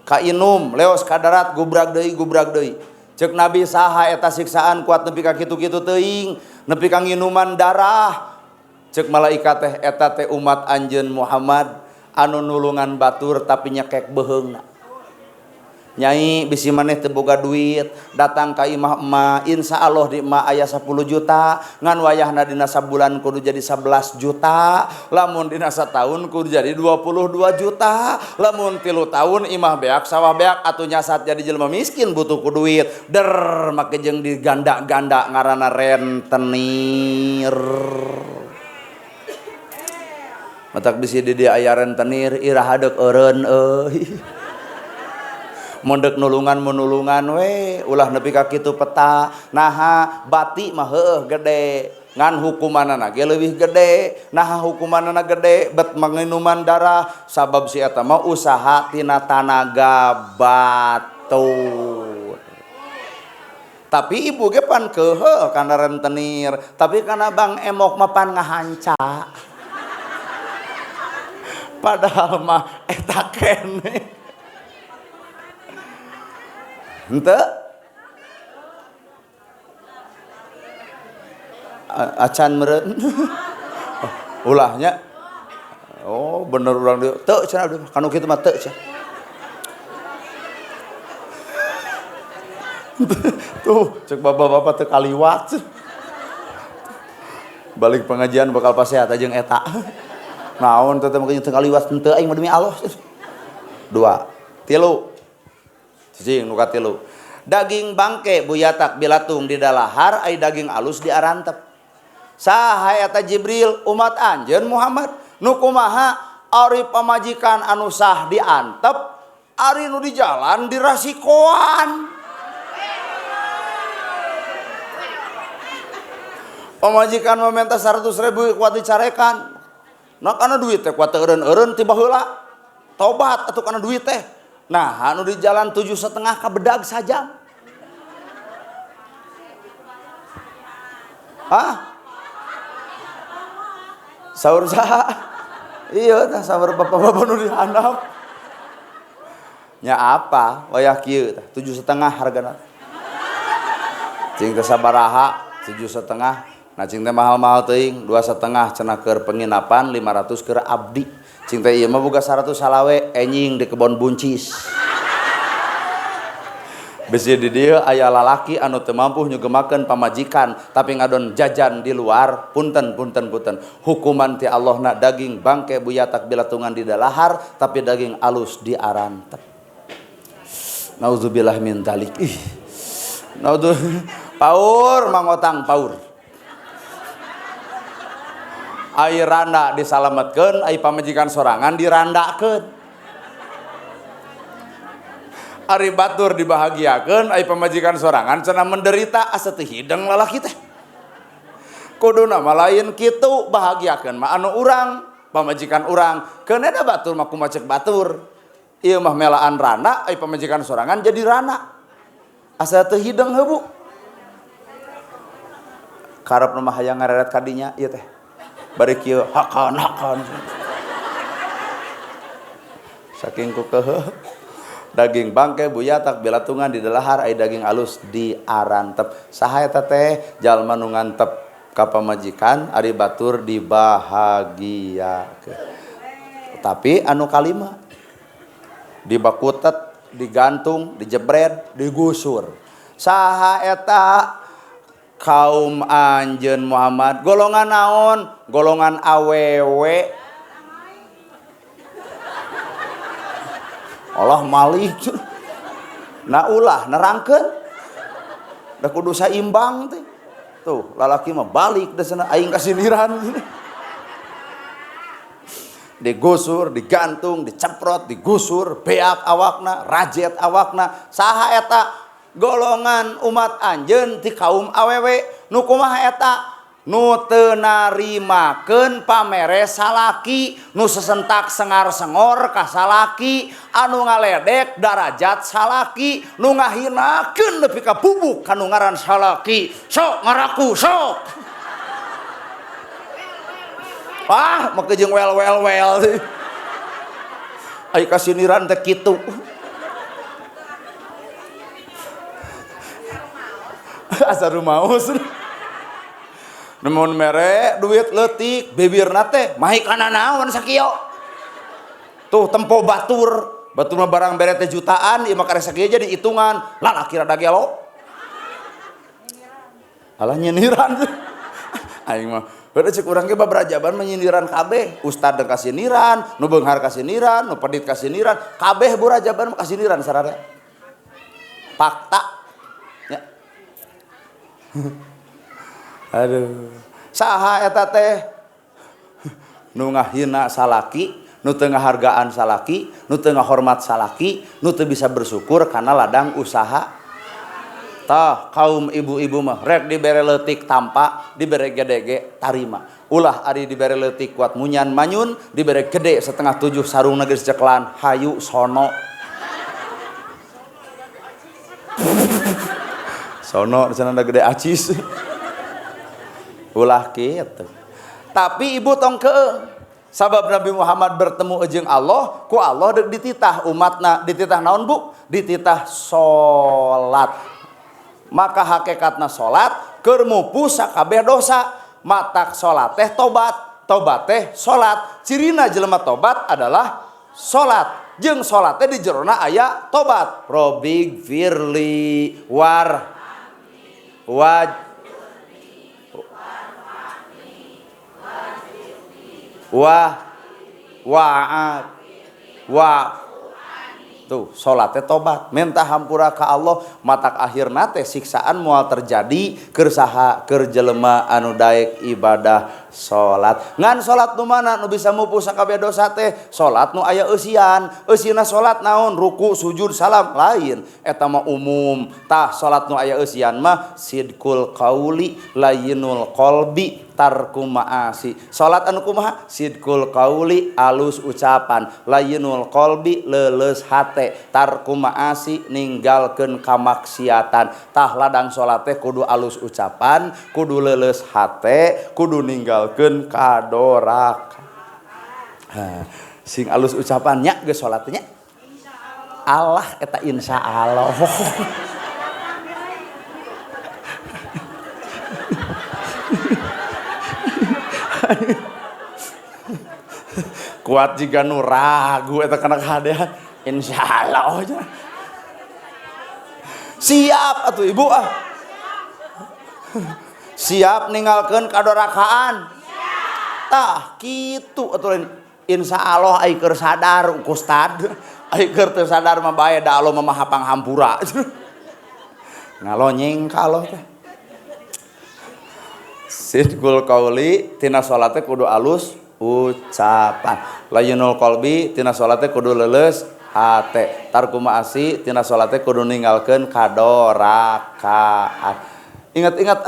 Ka inum leos ka darat gubrag deui. Cek Nabi saha eta siksaan kuat nepi ka kitu-kitu teuing, nepi ka nginuman darah. Cek malaikat teh eta teh umat anjeun Muhammad anu nulungan batur tapi nyekek beheungna. Nyai bisi maneh teu boga duit datang ka imah emak insya Allah di emak aya 10 juta ngan wayahna dina sabulan kudu jadi 11 juta lamun dina satahun kudu jadi 22 juta lamun 3 tahun imah beak sawah beak atuh nyasat jadi jelema miskin butuh ku duit der make jeung diganda-ganda ngaranna rentenir matak bisi di dia aya rentenir ira hadeup eureun euy mondek nulungan we ulah nepi ka kitu peta naha bati mah heueuh gede ngan hukumanana ge leuwih gede naha hukumanana gede bet manginuman darah sabab si eta mah usaha tina tanaga batur tapi ibu ge pan keuheuh kana rentenir tapi kana Bang Emok mah pan ngahanca padahal mah eta keneh henteu acan meureun ulahnya oh bener urang dieu teu cenah kanu kitu mah teu cenah tuh cek bapak-bapak teu kaliwat balik pengajian bakal pasehat jeung eta naon teh mah teu kaliwat henteu aing mah demi Allah 2 3 cicing nu katilu daging bangke buyatak bilatung di dalahar ai daging alus diarantep Saha eta Jibril? Umat anjeun Muhammad. Nu kumaha ari pamajikan anu sah diantep, ari nu di jalan dirasikoan. Pamajikan meminta 100.000 kuat dicarekan. Nah kana duit teh kuat eureun-eureun ti baheula. Tobat atuh kana duit teh. Nah, anu di jalan 7,5 ka bedag sajam. Hah? Saur saha? Iya tah saur bapak-bapak nu dihandap. Nya apa? Wayah kieu tah 7,5 hargana. Cing teh sabaraha? 7,5. Nah cing teh mahal-mahal teuing 2,5 cenah keur penginapan 500 keur abdi. Cing teh ieu mah boga 100 salawe enjing di kebon buncis. Bisi di dieu aya lalaki anu teu mampu nyugemakeun pamajikan tapi ngadon jajan di luar, punten. Hukuman ti Allahna daging bangke buyatak bilatungan di dalahar tapi daging alus diarantep. Nauzubillah min dzalik. Paur mangotang paur. Ai randa disalametkeun, ai pamajikan sorangan dirandakeun. Ari batur dibahagiakeun, ai pamajikan sorangan cenah menderita asa teu hideng lalaki teh. Kuduna mah lain kitu, bahagiakeun mah anu urang, pamajikan urang. Keun eta batur mah kumaha ceuk batur. Ieu mah melaan rana, ai pamajikan sorangan jadi rana. Asa teu hideng heubu. Karepna mah hayang ngareret ka dinya ieu teh. Bari kieu hakan. Saking kukeuh. Daging bangke buyatak bilatungan di dalahar ai daging alus diarantep. Saha eta teh? Jalma nu ngantep ka pamajikan ari batur dibahagiakeun. Tapi anu kalima dibakutet, digantung, dijebret, digusur. Saha eta? Kaum anjeun Muhammad. Golongan naon? Golongan awewe. Allah malik. Na ulah nerangkeun. Da kudu saimbang teh. Tuh, lalaki mah balik da sana aing kasindiran. Digusur, digantung, diceprot, digusur, beak awakna, rajet awakna. Saha eta? Golongan umat anjeun ti kaum awewe. Nu kumaha eta? Nu teu narimakeun pamere salaki, nu sesentak sengar-sengor ka salaki, anu ngaledek darajat salaki, nu ngahinakeun nepi ka bubuk kanu ngaran salaki. Sok ngaraku sok. Ah, make jeung wel. Ai kasiniran teh kitu. Asa rumaos. Namun mere duit leutik bibirna teh mahi kana naon sakieu. Tuh tempo batur mah barang bere teh jutaan, ieu mah karek sakieu jadi hitungan. Lalaki rada gelo. Alah nyindiran. Aing mah beureut ceuk urang ge babarajaban menyindiran kabeh. Ustad deung kasindiran, nu beunghar kasindiran, nu pedit kasindiran, kabeh burajaban mah kasindiran sararea. Fakta. Ya. Aduh, saha eta teh? Nu ngahina salaki, nu teu ngahargaan salaki, nu teu ngahormat salaki, nu teu bisa bersyukur kana ladang usaha. Tah kaum ibu-ibu mah rek dibere leutik tampa, dibere gede tarima. Ulah ari dibere leutik kuat munyan manyun, dibere gede 6:30 sarungna geus ceklan, hayu sono. Sono cenah gede acis. Ulah kitu. Tapi ibu tong keung. Sabab Nabi Muhammad bertemu jeung Allah, ku Allah deuk dititah umatna, dititah naon Bu? Dititah salat. Maka hakikatna salat keur mupus sakabeh dosa. Matak salat teh tobat, tobat teh salat. Cirina jelema tobat adalah salat. Jeung salat teh di jerona aya tobat. Robighfirli wa'ad Tuh, salat teh tobat, minta hampura ka Allah, matak akhirna teh siksaan moal terjadi keur saha keur jelema anu daek ibadah salat. Ngan salat nu mana nu bisa mupuh sakabeh dosa teh? Salat nu aya eusian. Eusina salat naon? Ruku, sujud, salam, lain. Eta mah umum. Tah salat nu aya eusian mah sidqul qauli layyinul qalbi tarku ma'asi. Salat anu kumaha? Sidqul qauli alus ucapan, layyinul qalbi leuleus hate, tarku ma'asi ninggalkeun kamaksiatan. Tah ladang salat teh kudu alus ucapan, kudu leuleus hate, kudu ninggalkeun kadoraka. Sing alus ucapannya geus salat nya Allah eta insyaallah. Kuat jika nu ragu eta kana kahadean insyaallah aja. Siap atuh ibu ah. Siap ninggalkeun kadorakaan. Tah kitu atuh insyaallah ai keur sadar ustad. Ai keur teu sadar mah bae da Allah mah hapang hampura. Ngalonyeng ka Allah teh. Sidqul qauli tina salate kudu alus ucapan, layyinul qalbi tina salate kudu leuleus hate, tarku ma'asi tina salate kudu ninggalkeun kadorakaan. Ingat-ingat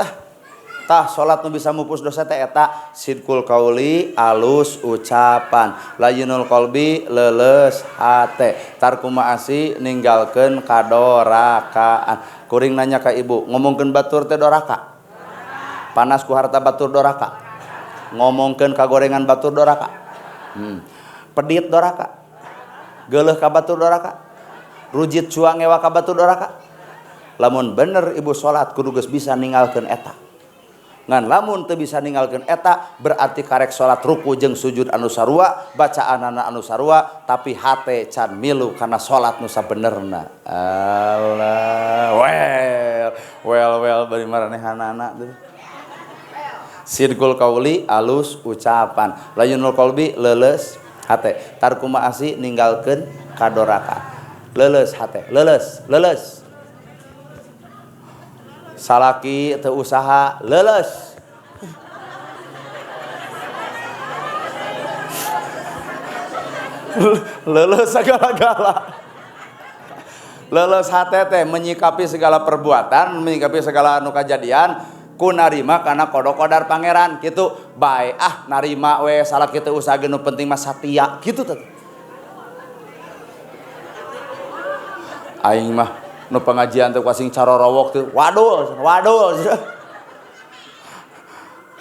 tah salat nu bisa mupus dosa teh eta sidqul qauli alus ucapan, layyinul qalbi leuleus hate, tarku ma'asi ninggalkeun kadorakaan. Kuring nanya ka ibu, ngomongkeun batur teh doraka? Panas ku harta batur doraka, ngomongkeun kagorengan batur doraka, pedit doraka, geuleuh ka batur doraka, rujit cuang ewa ka batur doraka. Lamun bener ibu salat kudu geus bisa ninggalkeun eta. Ngan lamun teu bisa ninggalkeun eta berarti karek salat ruku jeung sujud anu sarua, bacaanana anu sarua, tapi hate can milu kana salat nu sabenerna. Allah, well bari maranehanana teh. Sidqul qauli alus ucapan, layyinul qalbi leuleus hate, tarku ma'asi ninggalkeun kadoraka. Leuleus hate, leuleus. Salaki teu usaha leuleus. Leuleus segala-gala. Leuleus hate teh menyikapi segala perbuatan, menyikapi segala anu kajadian ku narima kana kodok-kodar pangeran kitu bae narima we salah kitu usaha nu penting mah satia kitu teh. Aing mah nu pengajian teh kasing carorowok teh wadul.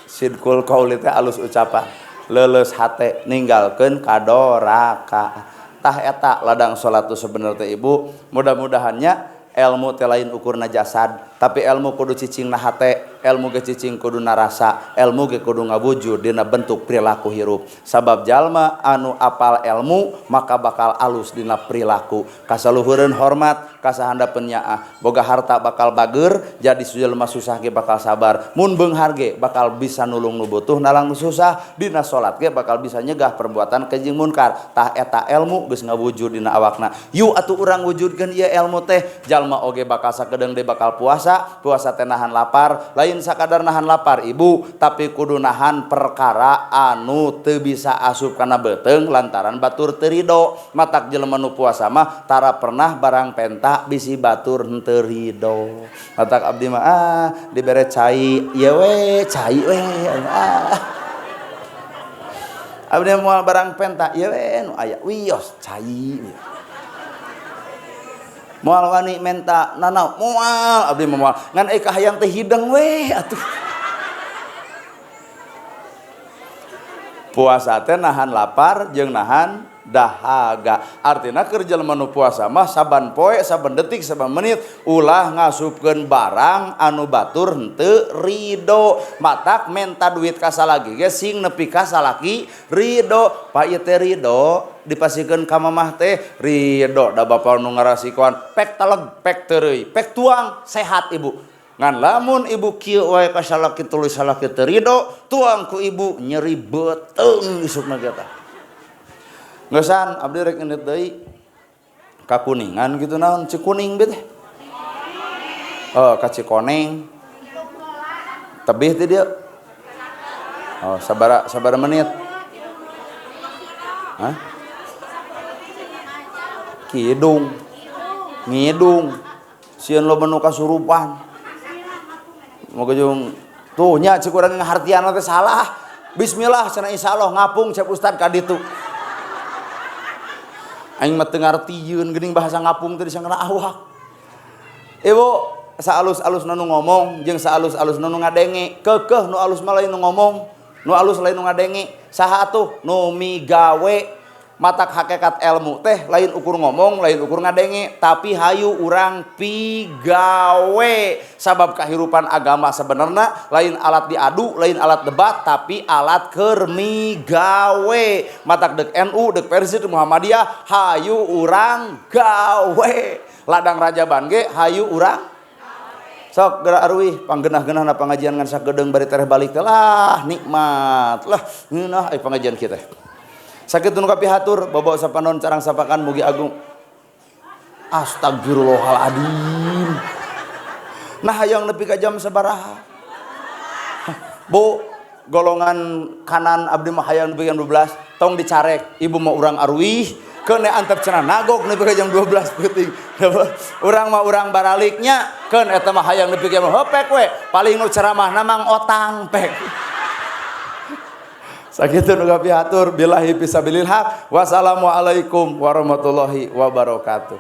Sidqul qauli teh alus ucapan, leuleus hate ninggalkeun kadoraka. Tah eta ladang salat tu sebenarnya teh ibu, mudah-mudahannya ilmu teh lain ukurna jasad, tapi ilmu kudu cicingna hate, ilmu ge cicing kudu narasa, ilmu ge kudu ngawujud dina bentuk perilaku hirup. Sabab jalma anu apal ilmu maka bakal alus dina perilaku. Kasaluhureun hormat, kasahandapeun nyaah, boga harta bakal bager, jadi jalma susah ge bakal sabar. Mun beunghar ge bakal bisa nulung nu butuh nalang nu susah, dina salat ge bakal bisa nyegah perbuatan keji munkar. Tah eta ilmu geus ngawujud dina awakna. Yu atuh urang wujudkeun ieu ilmu teh, jalma oge bakal sakedeung deui bakal puasa teh nahan lapar, lain sakadar nahan lapar ibu, tapi kudu nahan perkara anu teu bisa asup kana beuteung lantaran batur teu ridho. Matak jelema nu puasa mah tara pernah barang penta bisi batur henteu ridho. Matak abdi mah dibere cai, ieu we cai we. Abdi moal barang penta, ieu we nu aya wios cai. Moal wani menta nanaw moal abdi moal ngan kahayang teh hideng we atuh. Puasa teh nahan lapar jeung nahan dahaga. Artina keur jelema nu puasa mah saban poe, saban detik, saban menit ulah ngasupkeun barang anu batur henteu ridho. Matak menta duit ka salagi ge sing nepi ka salaki ridho. Pa ieu teh ridho dipasikeun ka mamah teh ridho da bapa nu ngarasikoan pek taleg pek teureui pek tuang sehat ibu. Ngan lamun ibu kieu wae ka salaki tuluy salaki teu ridho tuang ku ibu nyeri beuteung isukna ge tah. Ngeusan abdi rek ngeunit deui Kakuningan gitu naon Cikuning bet. Oh, ka Cikoneng. Tebih teh dia. Oh, sabara menit. Hah? Kidung. Ngidung. Sieun lo menu kasurupan. Moga jeung tuh nya cek urang ngahartian teh salah. Bismillah cenah insyaallah ngapung cek ustad ka ditu. Aing mah teu ngartieun geuning bahasa ngapung teh disangana awak. Ibu saalus-alus nu ngomong jeung saalus-alus nu ngadenge. Keukeuh nu alus mah lain nu ngomong, nu alus lain nu ngadenge. Saha atuh nu migawe matak hakikat ilmu teh lain ukur ngomong, lain ukur ngadenge, tapi hayu urang pigawe. Sabab kahirupan agama sebenarnya lain alat diadu, lain alat debat, tapi alat keur migawe. Matak dek NU, dek Persib, Muhammadiyah, hayu urang gawe. Ladang Rajaban ge hayu urang. Sok geura arwih panggenah-genahna pangajian ngan sagedeung bari tereh balik teh lah nikmat. Lah ngeunah pangajian kieu teh. Sakit nu kapihatur bobo sapanon carang sapakan mugi agung. Astagfirullahaladzim. Nah hayang nepi ka jam sabaraha? Bu, golongan kanan abdi mah hayang nepi jam 12, tong dicarek. Ibu mah urang arwih, keun antep cenah nagok nepi ka jam 12 penting. Urang mah urang baraliknya, keun eta mah hayang nepi ka jam hepek we. Paling nu ceramahna mang otang pek. Sakitu nu kapihatur billahi fisabilillah. Wassalamualaikum warahmatullahi wabarakatuh.